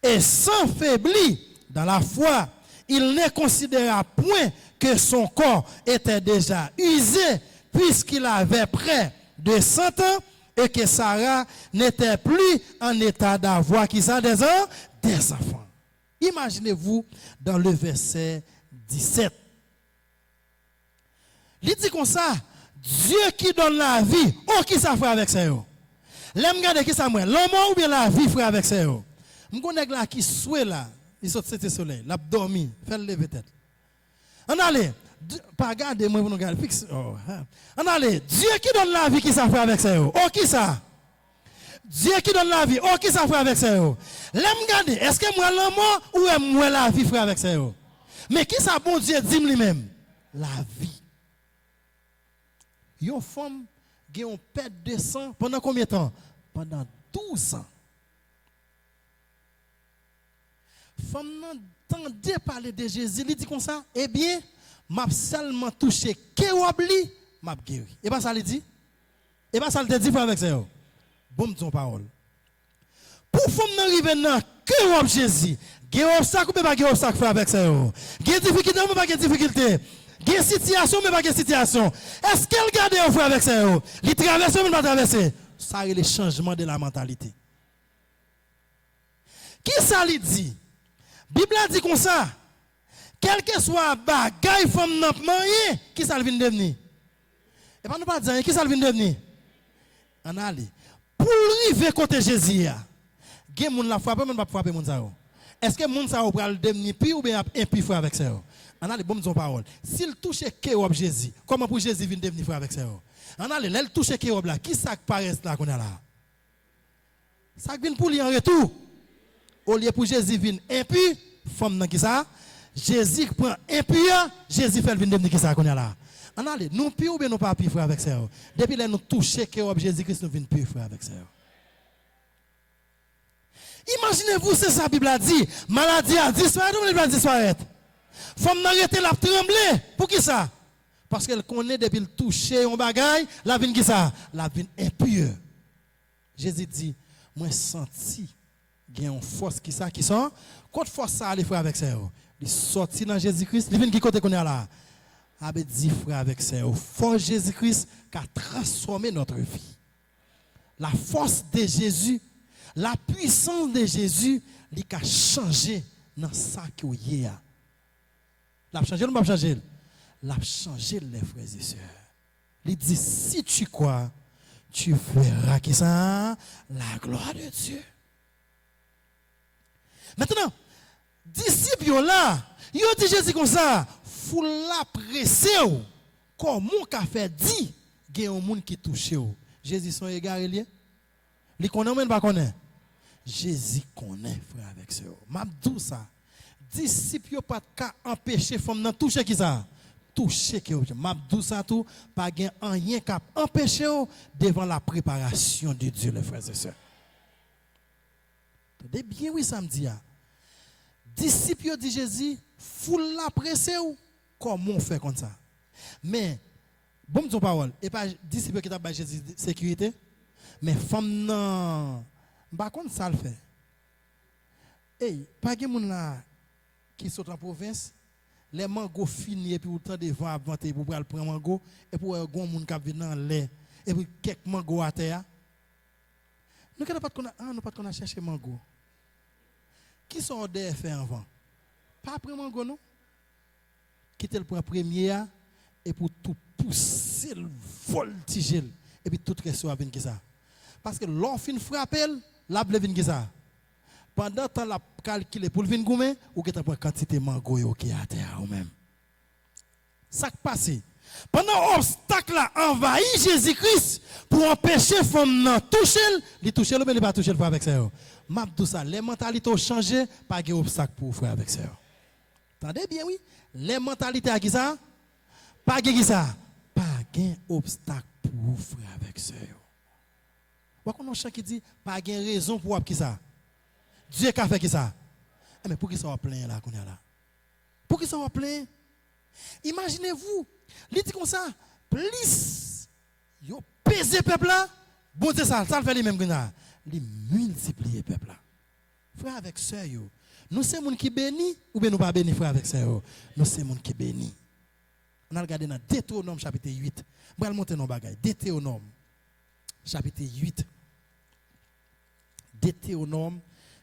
Et sans faiblir dans la foi, il ne considéra point que son corps était déjà usé, puisqu'il avait près de 100 ans, et que Sarah n'était plus en état d'avoir qui ça des enfants. Imaginez-vous dans le verset 17. Il dit comme ça, Dieu qui donne la vie, oh qui ça fait avec ça? L'aime garder qui ça moi, l'homme ou bien la vie frère avec ça? Je connais là qui souhait là, il saute cet soleil, l'a dormi, fait lever tête. On allez, pas garder moi pour nous garder fixe. On allez, Dieu qui donne la vie qui ça fait avec ça? Oh qui ça? Dieu qui donne la vie, oh qui ça fait avec ça? L'aime garder, est-ce que moi l'homme ou moi la vie frère avec ça? Mais qui ça bon Dieu dit lui-même? La vie. Une femme qui a une perte de sang pendant combien de temps? Pendant 12 ans. Femme n'entendait parler de Jésus, il dit comme ça, eh bien, m'a seulement touché kéwabli, m'a guéri. Et pas ça il dit? Et pas ça il te dit avec ça. Bon ton parole. Pour femme n'arriver dans kéwab Jésus, il y a un obstacle ou pas un obstacle avec ça? Il y a difficulté ou pas de difficulté? Il y a situation mais pas de situation. Est-ce qu'elle garde un frère avec ça? Il traverse ou pas traverser? Ça est le changement de la mentalité. Qui ça lui dit? Bible a dit comme ça. Quel que soit bagaille femme n'a pas qui ça vient devenir? Et pas nous pas dire qui ça vient devenir? On allez. Pour arriver côté Jésus, gen moun la frappe moun pas frapper moun ça. Est-ce que moun ça va le devenir pire ou bien impie frère avec ça? On allez bon parole. S'il touche kéob Jésus, comment pour Jésus vient devenir frère avec ça? On allez, elle touche kéob là, qui ça paraît là qu'on est là? Ça vient pour lui en retour. Au lieu pour Jésus vient impie, femme nan qui ça? Jésus prend impie, Jésus fait venir devenir qui ça qu'on est là? On allez, nous pire ou bien nous pas pire frère avec ça? Depuis là nous toucher kéob Jésus-Christ nous vient pire frère avec ça. Imaginez-vous, c'est ça la Bible a dit, maladie a disparaître ou pas disparaître? Femme n'arrêter la trembler. Pour qui ça? Parce qu'elle connaît depuis le toucher un bagaille, la vie qui ça? La vie impure. Jésus dit, moi senti qu'il y a une force qui ça qui sont. Quand force ça les frères avec ça, il sorti dans Jésus-Christ, il vient qui côté qu'on est là. Avec 10 frères avec ça, force Jésus-Christ qui a transformé notre vie. La force de Jésus, la puissance de Jésus, il a changé dans ça qui est. L'a changé ou pas changé? L'a changé les frères et sœurs. Il dit si tu crois, tu verras qui ça la gloire de Dieu. Maintenant, disciples là, ils ont dit Jésus comme ça, faut la presser comme mon café dit, il y a un monde qui touche. Jésus sont égarés liés. Ils connaissent ou pas connaissent? Jésus connaît frère avec ça. M'a dit ça. Disciples pas empêcher femme nan toucher qui ça toucher que m'a dit ça tout pas gain rien cap empêcher devant la préparation de Dieu les frères et sœurs. Attendez bien oui samedi a. Disciples dit Jésus foule la presser ou comment on fait comme ça. Mais bon ton parole et pas disciples qui t'a ba Jésus sécurité mais femme nan pas comme ça le fait. Hey, pas gen moun là qui sont en province, les mangos finis et puis autant de vent avanter pour prendre mango et pour un monde qui vient dans l'air et puis quelques mango à terre. Nous ne pas qu'on a cherché mango. Qui sont des faits avant? Pas après mango non. Qui était le point premier et pour tout pousser le voltiger et puis tout reste à venir qui ça. Parce que l'enfin frappe la blevin qui ça. Pendant que la calculé pour venir goumer ou que tu as quantité mango qui à terre ou même. Ça qui passe. Pendant obstacle là envahi Jésus-Christ pour empêcher femme de toucher, il touche le mais il pas toucher le frère avec ça. M'a tout ça, les mentalités ont changé, pas de obstacle pour frère avec ça. Attendez bien oui, les mentalités à qui ça? Pas de qui ça? Pas de obstacle pour frère avec ça. Vous connaissez un chant qui dit pas de raison pour qui ça? Dieu a fait qui ça? Mais pour qui ça va plein là qu'on est là? Pour qui ça va plein? Imaginez-vous, il dit comme ça, plus yo pèse peuple là, Bon Dieu, ça le fait lui-même. Il multiplie le peuple là. Frère avec sœur, nous sommes les gens qui bénissent ou bien nous pas bénis, frère avec sœur. Nous sommes les gens qui bénissent. On a regardé dans Deutéronome chapitre 8. Je vais monter nos bagages. Deutéronome chapitre 8. Deutéronome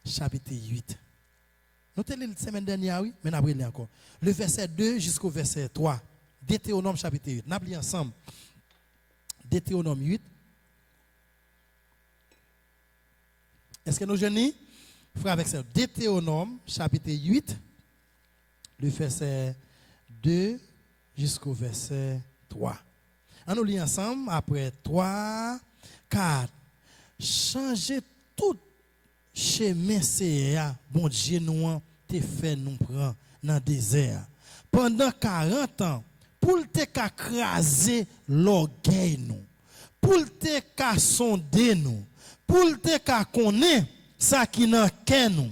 chapitre 8. Nous avons lu la semaine dernière, oui, mais nous avons lu encore. Le verset 2 jusqu'au verset 3. Deutéronome chapitre 8. Nous avons lu ensemble. Deutéronome 8. Est-ce que nous jeunes, frère avec ça, Deutéronome chapitre 8, le verset 2 jusqu'au verset 3. On nous lit ensemble après 3, 4. Changez tout chemin CA, bon Dieu nous te fait nous prendre dans le désert. Pendant 40 ans, pour te craser l'orgueil nous, pour te sonder nous, pour te connaître ça qui n'a qu'un nous.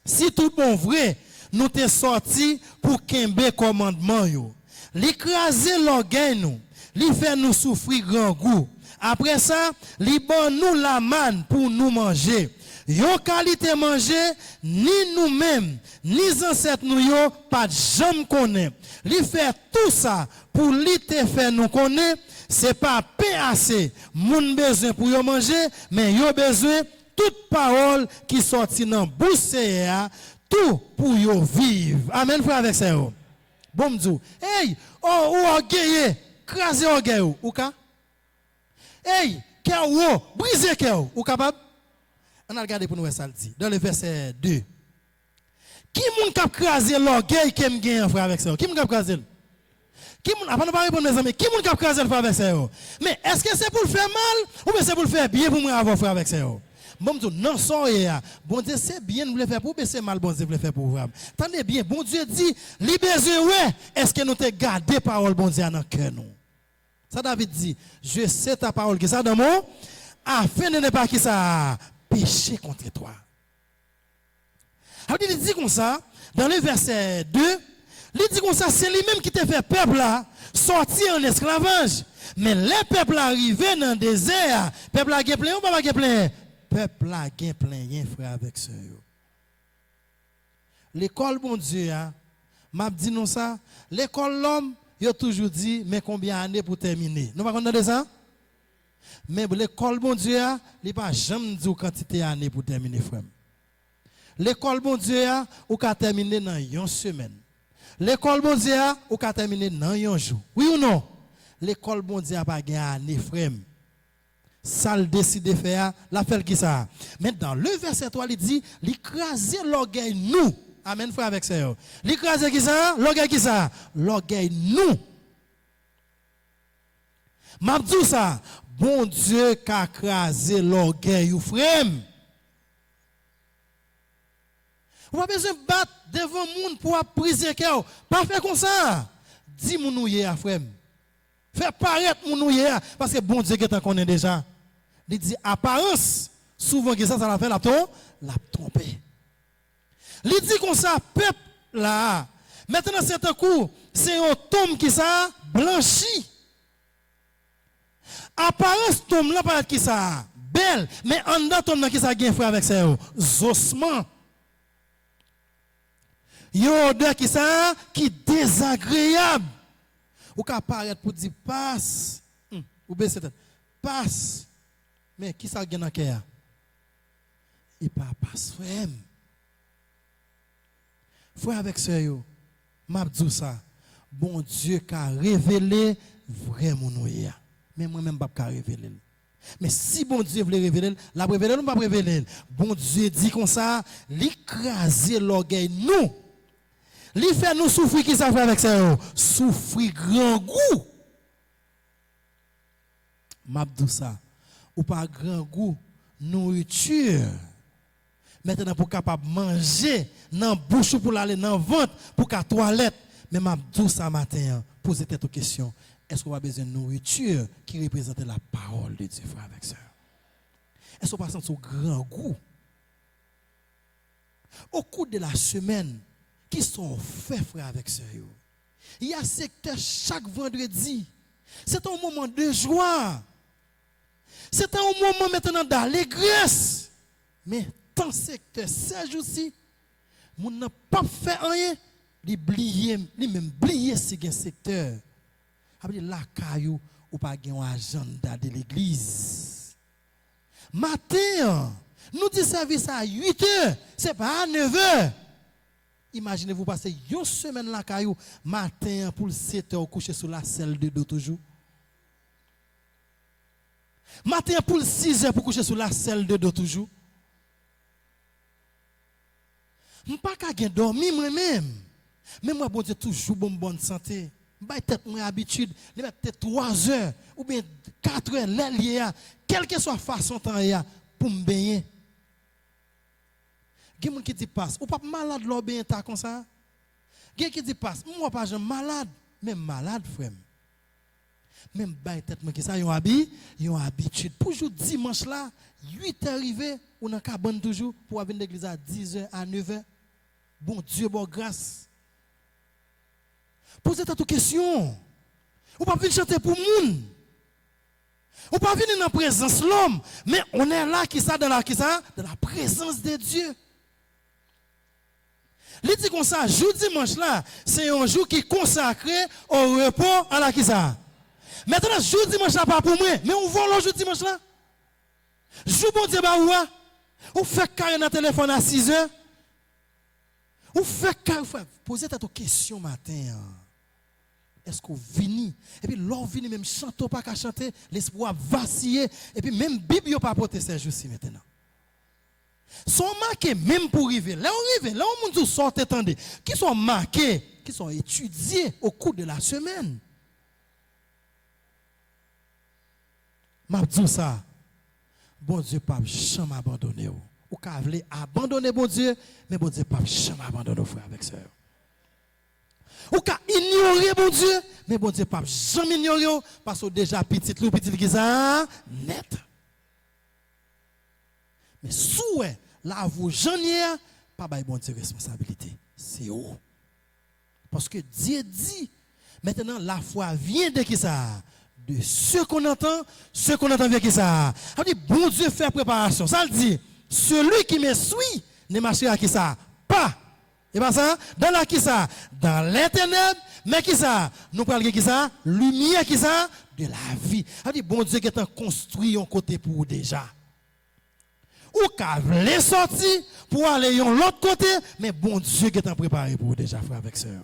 Si tout bon vrai, nous te sorti pour kembe commandement yo. L'écraser l'orgueil nous, li fait nous souffrir grand goût. Après ça, li bon nous la manne pour nous manger. Yon qualité manger, ni nous-mêmes, ni ancêtres nous yo, pas jamais connaît. Li fait tout ça pour li te faire nous connaître, c'est pas assez. Moun besoin pour yo manger, mais yo besoin toute parole qui sorti dans bouche tout pour yo vivre. Amen frère avec ça. Bon m'dou. Hey, ou orgueilleux, craser orgueil ou ka? Hey, cœur ou briser cœur ou capable? On a regardé pour nous ça le dit dans le verset 2. Qui moun k'ap craser l'orgueil qui me gagne frère avec ça? Qui moun k'ap craser? Qui moun après nous pas répondre mes amis, qui moun k'ap craser frère avec ça? Mais est-ce que c'est pour le faire mal ou bien c'est pour le faire bien pour moi avoir frère avec ça? Bon Dieu, non soyez bon Dieu c'est bien nous le faire pour mais c'est mal bon Dieu le faire pour vous. Attendez bien, bon Dieu dit, li besoin ouais, est-ce que nous te garder parole bon Dieu dans cœur nous? Ça David dit, je sais ta parole qui ça dans mon afin de ne pas qui ça pécher contre toi. Alors il dit comme ça dans le verset 2, il dit comme ça c'est lui-même qui te fait peuple là sortir en esclavage. Mais les peuples arrivés dans le désert, peuple a plein ou pas plein? Peuple a plein, frère avec ça. L'école, bon Dieu, m'a dit non ça. L'école, l'homme, il a toujours dit, mais combien d'années pour terminer? Nous ne pouvons pas ça? Mais l'école, bon Dieu, il n'a pas jamais dit quantité d'années pour terminer, frère. L'école, bon Dieu, ou qu'à terminer dans une semaine. L'école, bon Dieu, ou qu'à terminer dans un jour. Oui ou non? L'école, bon Dieu, n'a pas gagné, frère. Ça le décide de faire, la fait qui ça. Mais dans le verset 3, il dit, l'écraser l'orgueil nous. Amen, frère avec ça. L'écraser qui ça? L'orgueil qui ça? L'orgueil nous. M'a dit ça, bon Dieu qui a écrasé l'orgueil ou frère. Vous avez besoin de battre devant le monde pour briser le cœur. Pas faire comme ça. Dis mon nouye frère. Fais paraître mon nouye parce que bon Dieu qui t'en connaît déjà. Il dit apparence, souvent que ça l'a fait la tromper. Il dit comme ça, peuple là. Maintenant c'est un coup, c'est un tombe qui ça blanchi. Apparence tombe là paraît qui ça belle, mais en dedans tombe qui ça gain frère avec ça ossements. Yo odeur qui ça qui désagréable. Ou ka paraître pour dire passe. Ou baisser tête. Passe. Mais qui ça gagne dans cœur? Il pas passe frère. Frère avec ça yo. M'a dit ça. Bon Dieu qui a révélé vraiment nous ya. Mais moi même pas révéler. Mais si bon Dieu veut révéler, la révéler ou pas révéler. Bon Dieu dit comme ça, l'écraser l'orgueil nous. Li fait nous souffrir qui ça fait avec ça? Souffrir grand goût. M'abdou ça. Ou pas grand goût nourriture. Maintenant pour capable manger dans bouche pour aller dans ventre pour qu'à toilette. Mais m'abdou ça matin poser cette question. Est-ce qu'on a besoin de nourriture qui représente la parole de Dieu frère avec ça? Est-ce qu'on passe un grand goût? Au cours de la semaine qui sont faits, frère, avec ça. Il y a secteur chaque vendredi. C'est un moment de joie. C'est un moment maintenant d'allégresse. Mais dans ce secteur, ces jours-ci, on n'a pas fait rien. Il même oublié ce secteur. Après la caillou ou pas un agenda de l'église. Matin, nous disons service à 8 heures, c'est pas à 9 heures. Imaginez-vous passer une semaine la caillou matin pour 7 heures coucher sur la selle de dos toujours. Matin pour 6 heures pour coucher sur la selle de dos toujours. Je ne peux pas dormir moi-même. Mais moi, bon Dieu, toujours bonne santé. Je vais peut-être mon habitude, je vais peut-être 3 heures ou bien 4 heures, l'ailier, quelle que soit la façon de temps pour me baigner. Il y a des gens qui disent passe, ou pas malade, l'eau bien comme ça. Il y a des gens qui disent passe, moi pas malade, même malade, frère. Même bail tête moi qui ça, yon habitude. Pour jour dimanche là, 8 h arrivé, on a cabane toujours pour venir l'église à 10 h à 9 h. Bon Dieu, bon grâce. Posez toute question. Ou pas venir chanter pour moun. Ou pas venir dans la présence de l'homme, mais on est là qui ça dans la présence de Dieu. Il dit comme ça, jour dimanche là, c'est un jour qui est consacré au repos à la qui ça. Maintenant, jour dimanche là pas pour moi, mais on voit le jour dimanche là. Jour bon Dieu bah ouah. Ou fait carré dans téléphone à 6 h. Ou fait carré, posez ta question matin. Est-ce qu'on vini? Et puis l'on vini même chante pas qu'à chanter, l'espoir vaciller et puis même Bible n'a pas porté ces jours-ci maintenant. Sont marqués même pour arriver. Là on arrive, là on nous sortent attendez, qui sont marqués, qui sont étudiés au cours de la semaine. M'a dit ça. Bon Dieu pas jamais abandonner ou ka vle abandonner bon Dieu, mais bon Dieu pas jamais abandonner frère avec sœur. Ou ka ignorer bon Dieu, mais bon Dieu pas jamais ignorer parce que déjà petit qui ça net. Mais souhait là vous janier pas bail bon Dieu responsabilité, c'est où? Parce que Dieu dit maintenant la foi vient de qui ça? De ce qu'on entend vient qui ça? Ça dit bon Dieu fait préparation. Ça le dit celui qui me suit ne marchera à qui ça? Pas. Et pas ça? Dans la qui ça? Dans les ténèbres, mais qui ça? Nous parlons qui ça? Lumière qui ça? De la vie. Ça dit bon Dieu qui est construit un côté pour déjà. Ou qu'à les sortir pour aller de l'autre côté, mais bon Dieu qui est préparé pour déjà frère avec sœur.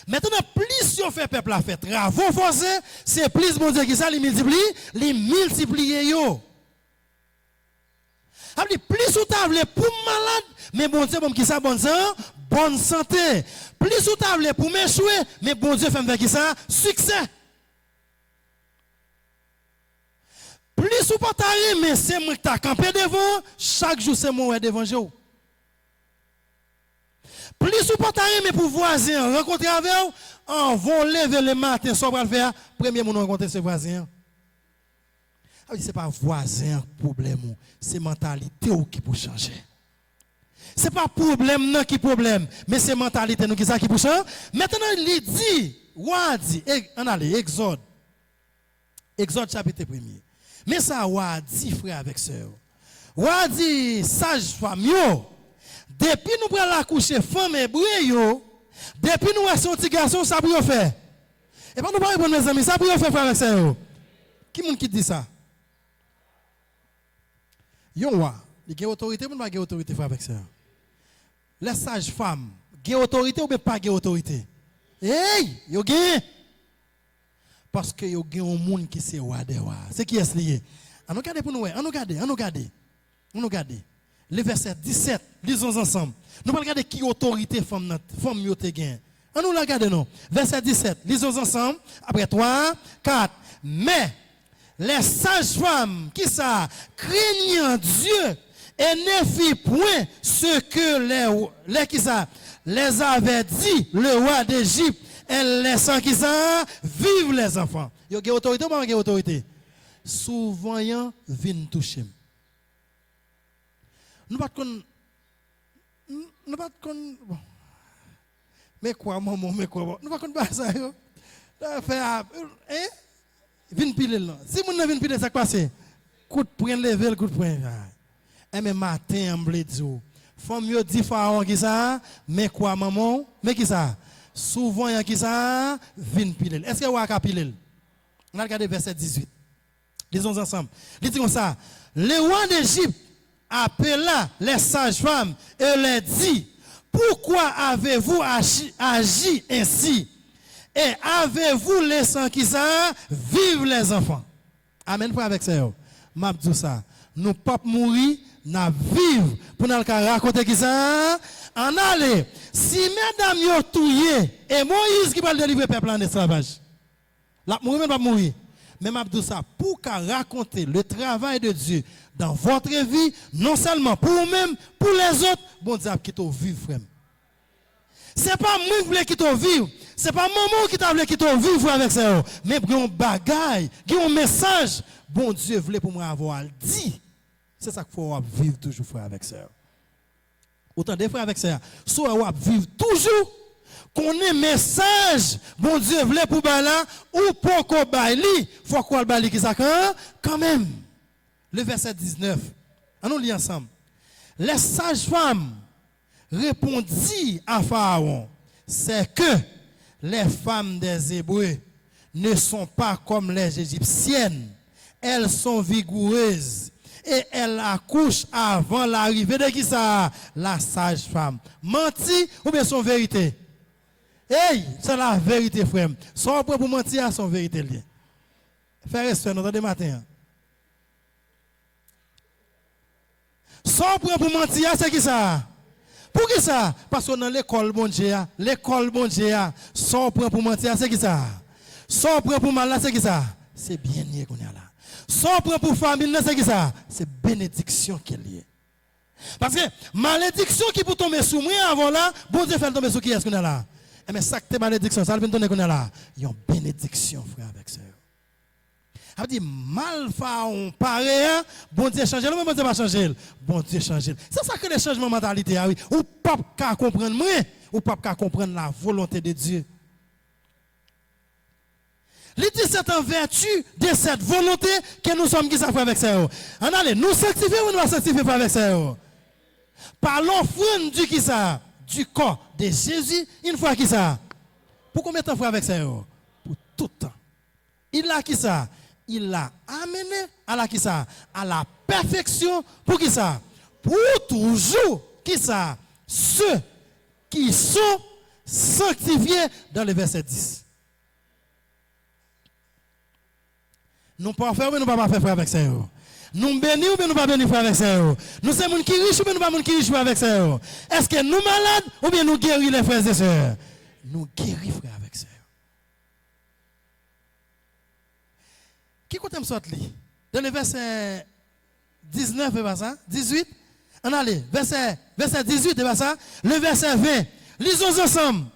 Maintenant, plus on fait peuple à faire travaux forcés, c'est plus bon Dieu qui ça, les multiplie yo. Plus ou t'avle pour malade, mais bon Dieu, qui ça, bonne santé. Plus ou t'avle pour m'échouer, mais bon Dieu fait faire qui ça, succès. Plus ou pas t'arriver, mais c'est moi qui t'ai campé devant, chaque jour c'est moi devant vous. Plus ou pas t'arriver, mais pour voisin, rencontrer avec vous, on va lever le matin, soit pour le faire, premier monde rencontrer ce voisin. Ce n'est pas voisin problème, c'est mentalité qui peut changer. Ce n'est pas problème qui problème, mais c'est mentalité qui peut changer. Maintenant, il dit, on allez, Exode chapitre 1er. Mais ça, dit frère avec sœur. Dit sage femme, depuis nous prenons la couche femme et brouille, depuis nous sommes petit garçon, ça pour faire. Et pas nous parler mes amis, ça pour faire frère avec sœur. Qui dit ça? Yon wa, il y a autorité ou pas autorité frère avec ça. Les sages femmes, il y a autorité ou pas autorité? Hey, yo gen. Parce que yo gen un monde qui c'est wa de wa. C'est qui est lié? On regarde pour nous, on regarde. Le verset 17, lisons ensemble. Nous allons regarder qui autorité femme yo te gen. On nous regarde non. Verset 17, lisons ensemble. Après 3, 4. Mais les sages-femmes qui ça craignant Dieu et ne fit point ce que les avait dit le roi d'Égypte et laissant qui ça vivre les enfants. Yo gen autorité ou pas gen autorité? Souvent yon vinn toucher. Nous pas bon. Mais quoi maman, mais quoi bon. Nous pas connait pas ça yo. Fait hein? Vin pile là. Si moun nan vin pile ça passe. Coup de poing lever, coup de poing. Et mais matin en blédio. Femme yo dit pharaon qui ça, mais quoi maman? Mais qui ça? Souvent y a qui ça vin pile. Est-ce que vous avez pile? On a regardé verset 18. Lisons ensemble. Il dit comme ça, le roi d'Égypte appela les sages-femmes et leur dit, pourquoi avez-vous agi ainsi? Et avez-vous laissé qui ça vivre les enfants? Amen, frère avec ça. M'a dit ça. Nous pas mourir, nous vivre pour nous raconter qui ça. En aller. Si mesdames yo touye et Moïse qui va délivrer le peuple en esclavage. La mourir même pas mourir. Mais m'a dit ça pour raconter le travail de Dieu dans votre vie, non seulement pour vous-même, pour les autres, bon Dieu qui te vivre frère. C'est pas moi qui veux qui te vivre. C'est pas maman qui t'a voulu qui te vivre avec ça. Mais pour un bagaille, un message, bon Dieu voulait pour moi avoir dit. C'est ça qu'il faut vivre toujours frère avec ça. Autant des frères avec ça. Soit on vivre toujours qu'on ait message, bon Dieu voulait pour là ou pour qu'on baille, faut qu'on baille qui ça quand même. Le verset 19. On lit ensemble. Les sages-femmes répondit à Pharaon, c'est que les femmes des Hébreux ne sont pas comme les Égyptiennes. Elles sont vigoureuses et elles accouchent avant l'arrivée de qui ça? La sage-femme. Menti ou bien son vérité? Hey, c'est la vérité, frère. Son point pour mentir, son vérité. Frère et soeur, nous entendez matin. Son point pour mentir, c'est qui ça? Pour qui ça? Parce que dans l'école bon Dieu, son point pour mentir, c'est qui ça? Son point pour mal, c'est qui ça? C'est bien lié qu'on est là. Son point pour famille, c'est qui ça? C'est bénédiction qui est liée. Parce que malédiction qui peut tomber sous moi avant là, bon Dieu fait tomber sous qui est-ce qu'on est là? Mais ça que malédiction, ça vient tomber qu'on est là. Il y a une bénédiction, frère, avec ça. Ça veut dire, mal Pharaon pareil, bon Dieu change, le bon Dieu va changer. Bon Dieu change. C'est ça que les changements de mentalité, oui. Ou pas qu'à comprendre moi, ou pas qu'à comprendre la volonté de Dieu. Il dit c'est en vertu de cette volonté que nous sommes qui s'affaire avec ça. On allez, nous sanctifier ou nous ne sanctifier pas avec ça. Par l'offrande du qui ça, du corps de Jésus, une fois qui ça. Pour combien de temps frère avec ça? Pour tout le temps. Il a qui ça? Il l'a amené à la qui ça? À la perfection. Pour qui ça? Pour toujours qui ça? Ceux qui sont sanctifiés dans le verset 10. Nous pas faire ou nous pas faire frère avec ça. Nous bénis ou bien nous pas bénis frère avec ça. Nous sommes gens qui riches ou bien nous pas gens qui riches avec ça. Est-ce que nous malades ou bien nous guéris les frères et sœurs? Nous guéris frère avec ça. Qui compte me sortir dans le verset 19 et pas ça, 18. On allez, verset 18 et pas ça, le verset 20. Lisons ensemble.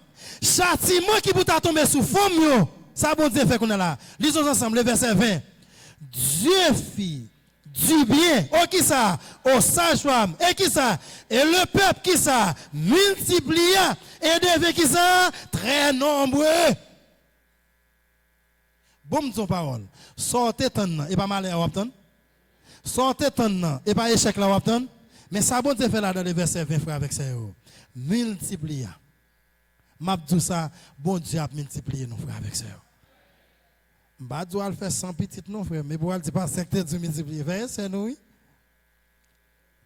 Châtiment qui peut tomber sous forme, ça bon Dieu fait qu'on est là. Lisons ensemble le verset 20. Dieu fit du bien, oh qui ça, aux sages-femmes, et qui ça, et le peuple qui ça, multiplia, et devait qui ça, très nombreux. Bon, son parole. Sortez ton et pas malheur à obtenir. Sortez ton et pas échec là à obtenir. Mais ça bon Dieu fait là dans le verset 20 frère avec ça. Multiplia. M'a dit ça, bon Dieu a multiplié nos frères avec ça. Bah Dieu a fait 100 petites non frère, mais pour elle dit pas 5 Dieu multiplier. C'est nous oui.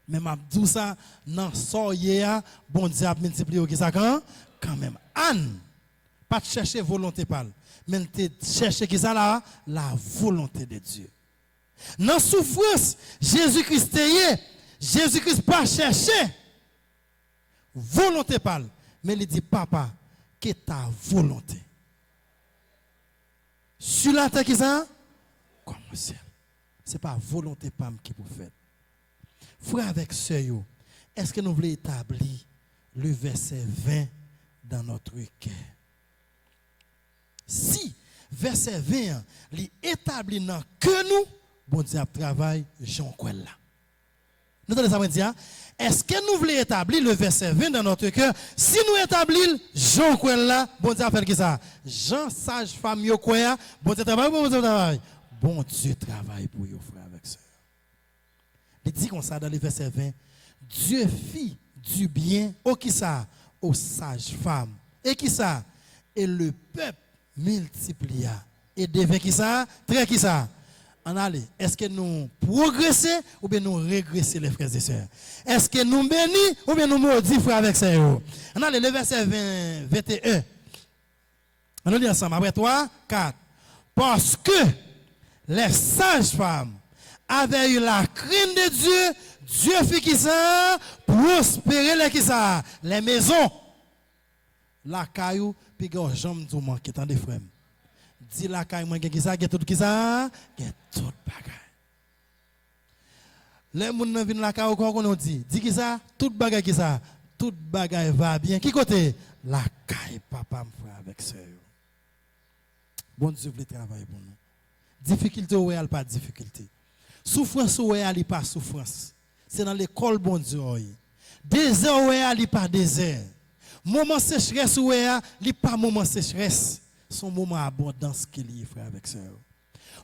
Mais m'a dit ça non soyez bon Dieu a multiplié qui ça quand même. Anne pas chercher volonté parle. Mais tu cherches qui ça là? La volonté de Dieu. Dans souffrance, Jésus-Christ est. Jésus-Christ pas chercher. Volonté parle. Mais il dit, papa, que ta volonté. Sur la terre qui ça? Comme au ciel. Ce n'est pas volonté pam qui vous fait. Frère avec sœur, est-ce que nous voulons établir le verset 20 dans notre cœur? Si verset 20 est établi dans que nous, bon Dieu travaille, Jean Kwel là. Nous entendez ça, dire? Est-ce que nous voulons établir le verset 20 dans notre cœur? Si nous établissons Jean Kwel là, bon Dieu fait qui ça? Jean sage femme yo quoi? Bon Dieu travaille, bon Dieu travaille. bon Dieu travaille pour vous, frère avec sœur. Il dit comme ça dans le verset 20, Dieu fit du bien aux sages femmes. Et qui ça? Et le peuple multiplia. Et devint qui ça? Très qui ça? En allez, est-ce que nous progressons ou bien nous régressons les frères et sœurs? Est-ce que nous bénissons ou bien nous maudissons frères avec sœurs? En allez, le verset 21. On nous dit ensemble, après 3, 4. Parce que les sages femmes avaient eu la crainte de Dieu, Dieu fit qui ça? Prospérer les qui ça? Les maisons. La caillou, puis que jambe tout manque, tant de frères. Dis la caille, moi, qui ça, tout qui ça? Tout bagay. Les gens viennent la caille, qu'on nous dit qui ça? Tout bagay qui ça? Tout bagay va bien. Qui côté? La caille, papa, me frère avec sœur. Bon Dieu veut travailler pour nous. Difficulté ou pas de difficulté. Souffrance ou pas souffrance. C'est dans l'école bon Dieu. Désert ou pas désert. Moment sécheresse ou pas moment sécheresse. Son moment abondance qu'il y a frère avec sœur.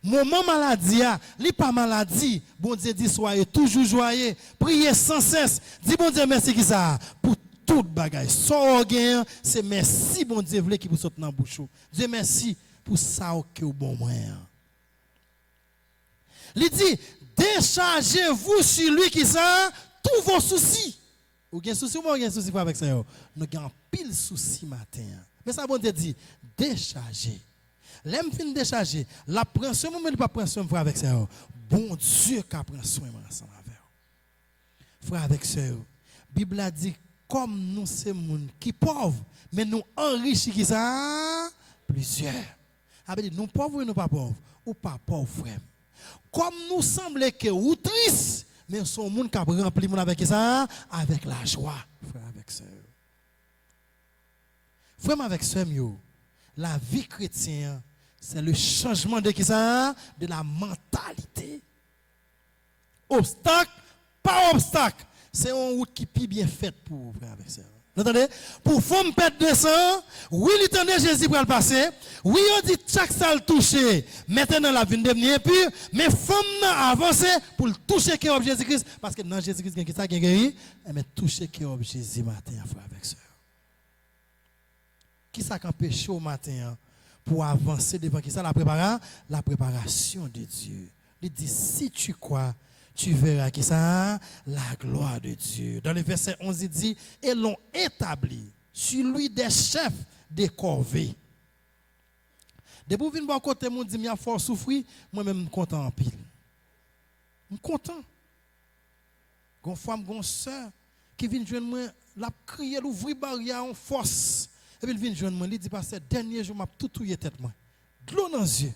Moment maladie, li pas maladie. Bon Dieu dit soyez toujours joyeux, priez sans cesse. Dis bon Dieu merci qui ça pour toute bagaille. Son gain, c'est merci bon Dieu qui vous saute dans la bouche. Dieu merci pour ça que au bon moyen. Il dit déchargez-vous sur lui qui ça tous vos soucis. Ou gen souci ou gen souci avec ça yo. Nous avons pile souci matin. Mais ça bon Dieu dit décharger. L'aime fin décharger. La prend soin mais pas prendre soin avec ça yo. Bon Dieu qui prend soin ensemble avec vous. Frère avec ça yo. Bible a dit comme nous c'est monde qui pauvre mais nous enrichis qui ça plusieurs. A dit nous pauvres ou nous pas pauvres ou pas pauvres frère. Comme nous semble que ou triste mais son monde qui a rempli mon avec ça avec la joie frère avec ça. Frère avec ça la vie chrétienne c'est le changement de qui ça de la mentalité. Obstacle pas obstacle, c'est une route qui est bien faite pour frère avec ça. Vous entendez? Pour femme perdre de sang, oui, l'éternel Jésus pour le passer. Oui, on dit chaque salle touché. Maintenant, la vie devenir impure. Mais femme n'a avancé pour le toucher qui est Jésus-Christ. Parce que dans Jésus-Christ, il y a ça qui est guéri. Mais toucher qui est Jésus matin, frère avec sœur. Qui ça qui empêche au matin pour avancer devant qui ça? La préparation de Dieu. Il dit, si tu crois, tu verras qui ça? La gloire de Dieu. Dans le verset 11, il dit, et l'ont établi sur lui des chefs des corvées. Depuis que je viens de côté, je dis, je fort souffrir, moi-même, je suis content en pile. Je suis content. Une femme, une soeur, qui vient joindre moi, la crier, l'ouvrir barrière en force. Et puis, il vient joindre moi, il dit, parce que dernier jour, je tout touillé tête. De l'eau dans les yeux.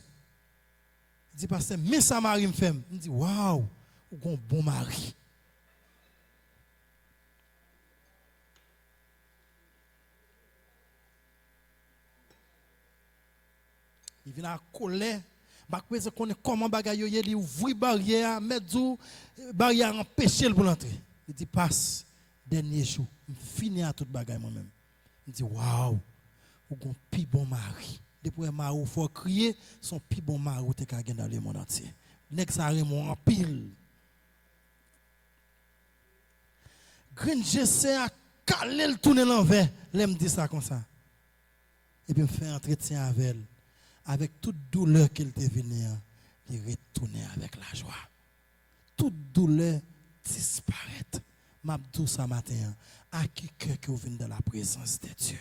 Il dit, parce que, mais ça mari me fait. Il dit, waouh! Ou un bon mari. Il vient à colère. Bah quoi connaît comment bagaille yo il ouvrir barrière mettre barrière empêcher pour l'entrer. Il dit passe dernier jour, fini à toute bagaille moi-même. Il dit waouh, ou un pi bon mari. Depuis mari faut crier son pi bon mari te ka gen dans le monde entier. Nek ça remon en pile. Green j'essaie à caler le tourner l'envers, l'aime dit ça comme ça. Et puis me fait entretien avec elle. Avec toute douleur qu'elle était venue, il retourner avec la joie. Toute douleur disparaît. M'a dit ça matin, à qui cœur qui vient dans la présence de Dieu.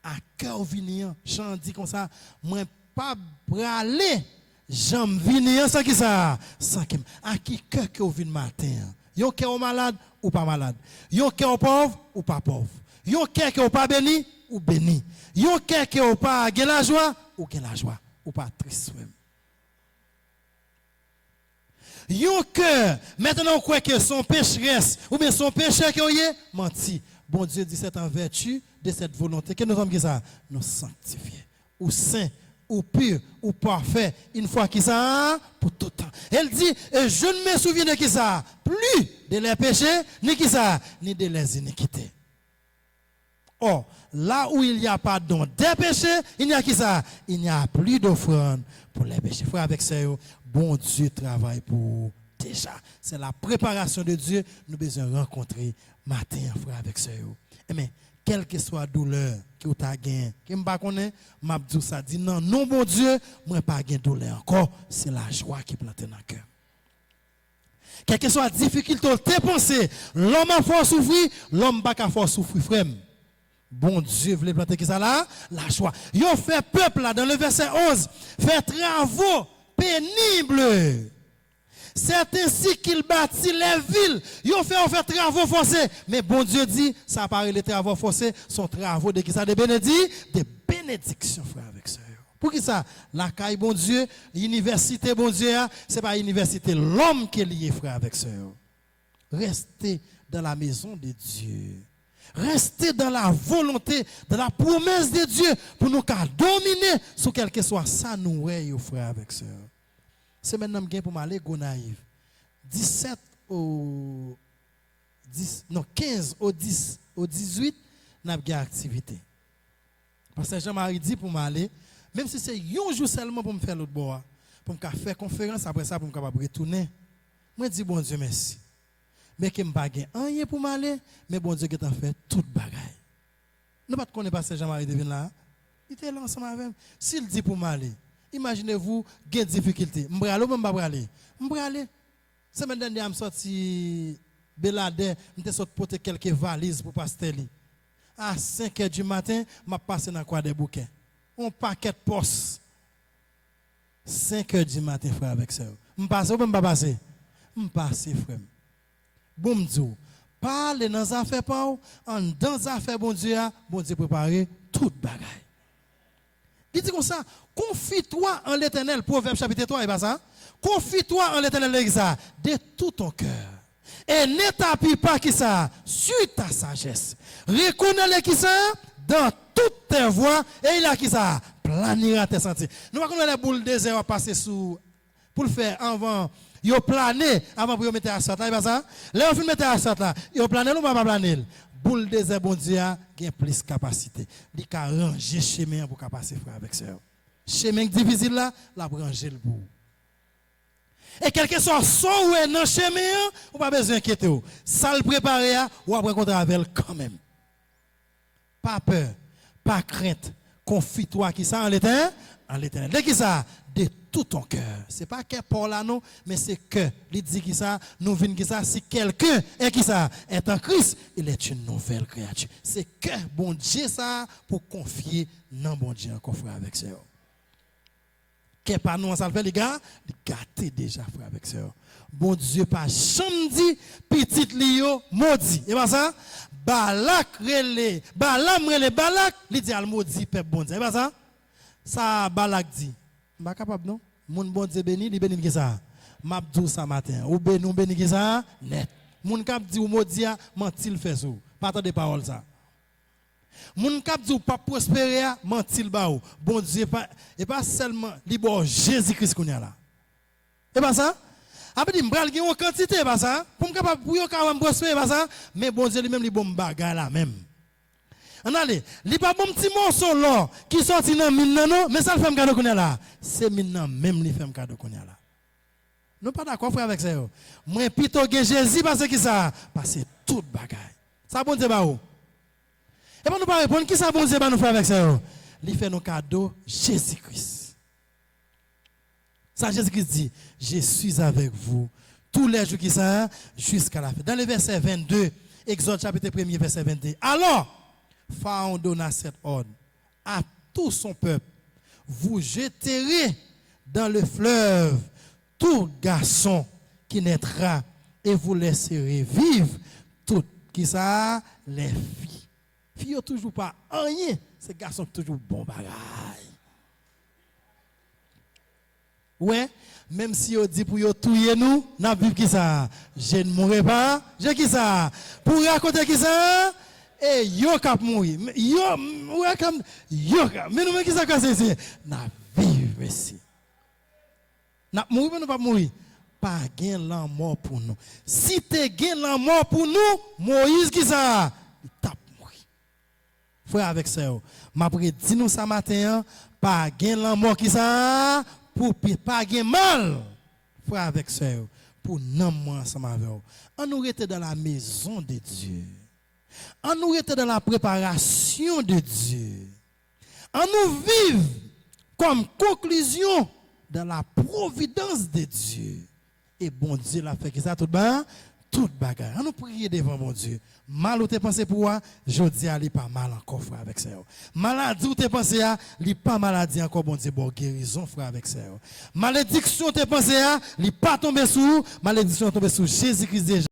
À cœur venir, j'en dis comme ça, moi pas braler, j'en venir sans qui ça, sans qui. À qui cœur qui vient matin. Yon cœur malade ou pas malade. Yon cœur pauvre ou pas pauvre. Yon cœur qui pas béni ou béni. Yon cœur qui pas gen la joie ou gen la joie ou pas triste. Yon cœur maintenant on croit que son pécheresse ou bien son péché qui est menti. Bon Dieu dit c'est en vertu de cette volonté que nous sommes qui ça nous sanctifier ou saint ou pur ou parfait une fois qui ça pour tout temps. Elle dit je ne me souviens de qui ça plus de les péchés ni qui ça ni de les iniquités. Or, là où il n'y a pas pardon des péchés, il n'y a qui ça? Il n'y a plus d'offrande pour les péchés. Frère avec ça, bon Dieu travaille pour déjà. C'est la préparation de Dieu. Nous devons rencontrer matin, frère avec ça. Mais quelle que soit la douleur que vous avez gagné, que je ne connais pas, je dis ça, dit non, non, bon Dieu, moi n'ai pas de douleur encore. C'est la joie qui plante dans le cœur. Quelle que soit la difficulté, tu pensé, l'homme a fort souffrir, l'homme n'a pas fort souffrir, frère. Bon Dieu voulait planter qui ça là? La joie. Ils ont fait peuple là, dans le verset 11, fait travaux pénibles. C'est ainsi qu'il bâtit les villes. Ils ont fait travaux forcés. Mais bon Dieu dit, ça paraît les travaux forcés sont travaux de qui ça? Des bénédictions, frère, avec ça. Pour qui ça? La caille, bon Dieu, l'université, bon Dieu, c'est pas l'université, l'homme qui est lié, frère, avec ça. Restez dans la maison de Dieu. Restez dans la volonté, dans la promesse de Dieu pour nous dominer sur quel que soit ça, nous, frère, avec ça. C'est maintenant que pour m'aller Gonaïve. 17 au 10, non, 15 au 10 au 18, nous avons une activité. Parce que Jean-Marie dit pour m'aller, même si c'est un jour seulement pour me faire l'autre bois, pour me faire conférence après ça, pour me capable retourner. Moi, je dis bon Dieu merci. Mais que je n'ai pas rien pour m'aller, mais bon Dieu qui t'a fait toute bagaille. Nous ne connaissons pas Jean-Marie Devine là. Il était là ensemble avec moi. S'il dit pour m'aller, imaginez-vous, il y a des difficultés. Je vais aller ou je ne vais pas aller? Je vais aller. La semaine dernière, je suis sorti Belader, je suis sorti porter quelques valises pour Pastelli. À 5 h du matin, je suis passé dans le coin des bouquets. Un paquet de postes. 5 h du matin, frère, avec ça. Je passe ou je ne vais pas passer? Je passe, frère. Bon Dieu, parle dans les affaires, dans les affaires, bon Dieu préparer toute bagaille. Il dit comme ça, confie-toi en l'Éternel, Proverbe chapitre 3, et pas ça? Confie-toi en l'Éternel, de tout ton cœur. Et ne t'appuie pas qui ça, sur ta sagesse. Reconnais-le qui ça, dans toutes tes voies, et il a qui ça, planera tes sentiers. Nous allons les boules désert passer sous, pour le faire avant. Ils ont plané avant pour mettre à ça, là, ça? Là, on mettre à ça, là. Ils ont plané ou pas plané? Boule désert, bon Dieu, a plus de capacité. Il a rangé le chemin pour passer avec ça. Chemin difficile là, la ranger le bout. Et quel que soit son ou dans le chemin, on pas besoin d'inquiéter. Ça le préparer, ou après qu'on travaille quand même. Pas peur, pas crainte. Confie-toi qui ça en l'Éternel. Dès qui ça? De tout ton cœur. Ce n'est pas que pour là non, mais c'est que. Il dit qui ça, nous venons qui ça, si quelqu'un est qui ça, est en Christ, il est une nouvelle créature. C'est que bon Dieu ça, pour confier non bon Dieu encore frère avec ça. Qu'est pas nous ça le fait les gars, gâter déjà frère avec ça. Bon Dieu pas jamais dit petite lio maudit. Et pas ça? Balak relé, Balam relé Balak, il dit al maudit peuple bon Dieu. Et pas ça? Ça Balak dit. Pas capable non? Mon bon Dieu béni, il béni qui ça? M'abdou ça matin. Ou béni béni qui ça? Net. Mon cap dit ou maudit mentil fait ça. Pas attendre parole ça. Mon cap dit ou pas prospérer mentil ba ou. Bon Dieu pas et pas seulement libre Jésus-Christ qu'on y a là. Et pas ça? Après dit m'bral gen en quantité pas ça? Pour me capable pour yo capable prospérer pas ça? Mais bon Dieu lui-même li bon bagarre là même. On allez, li pas bon petit morceau là qui sorti dans mine non, mais ça le fait cadeau connait là. C'est mine même li fait cadeau connait là. Nous pas d'accord frère avec ça yo. Moi plutôt gen Jésus parce que ça, parce que toute bagaille. Ça bon Dieu ba ou. Et pas nous pas répondre qui ça bon Dieu ba nous faire avec ça yo. Li fait nos cadeaux Jésus-Christ. Ça Jésus-Christ dit, je suis avec vous tous les jours qui ça jusqu'à la fin. Dans le verset 22, Exode chapitre 1 verset 22. Alors Pharaon donna cet ordre à tout son peuple. Vous jeterez dans le fleuve tout garçon qui naîtra et vous laisserez vivre tout qui ça les filles. Filles n'ont toujours pas rien, ces garçons toujours bon bagaille. Ouais, même si on dit pour tuer nous, n'a vivre qui ça. Je ne mourrai pas, je qui ça. Pour raconter qui ça. Et yo kap mouri. Yo kap. Mais nous qui ça casse ici. Na vivre ici. Na mouri mais nous pas mourir. Pas gain la mort pour nous. Si tu gain la mort pour nous, Moïse qui ça, il tape mourir. frère avec sœur. M'a dit nous ce matin, pas gain l'amour qui ça, pour pas gain mal, frère avec sœur, pour non moi ensemble avec vous. On nous était dans la maison de Dieu. On nous était dans la préparation de Dieu. On nous vive comme conclusion dans la providence de Dieu. Et bon Dieu l'a fait que ça tout bas, toute bagarre. On nous prier devant mon Dieu. Mal ou t'es pensé pour moi, je dis à lui pas mal encore frère avec ça. Maladie ou t'es pensé à, lui pas maladie encore bon Dieu bon guérison frère avec ça. Malédiction t'es pensé à, lui pas tomber sous, malédiction tomber sous Jésus-Christ déjà.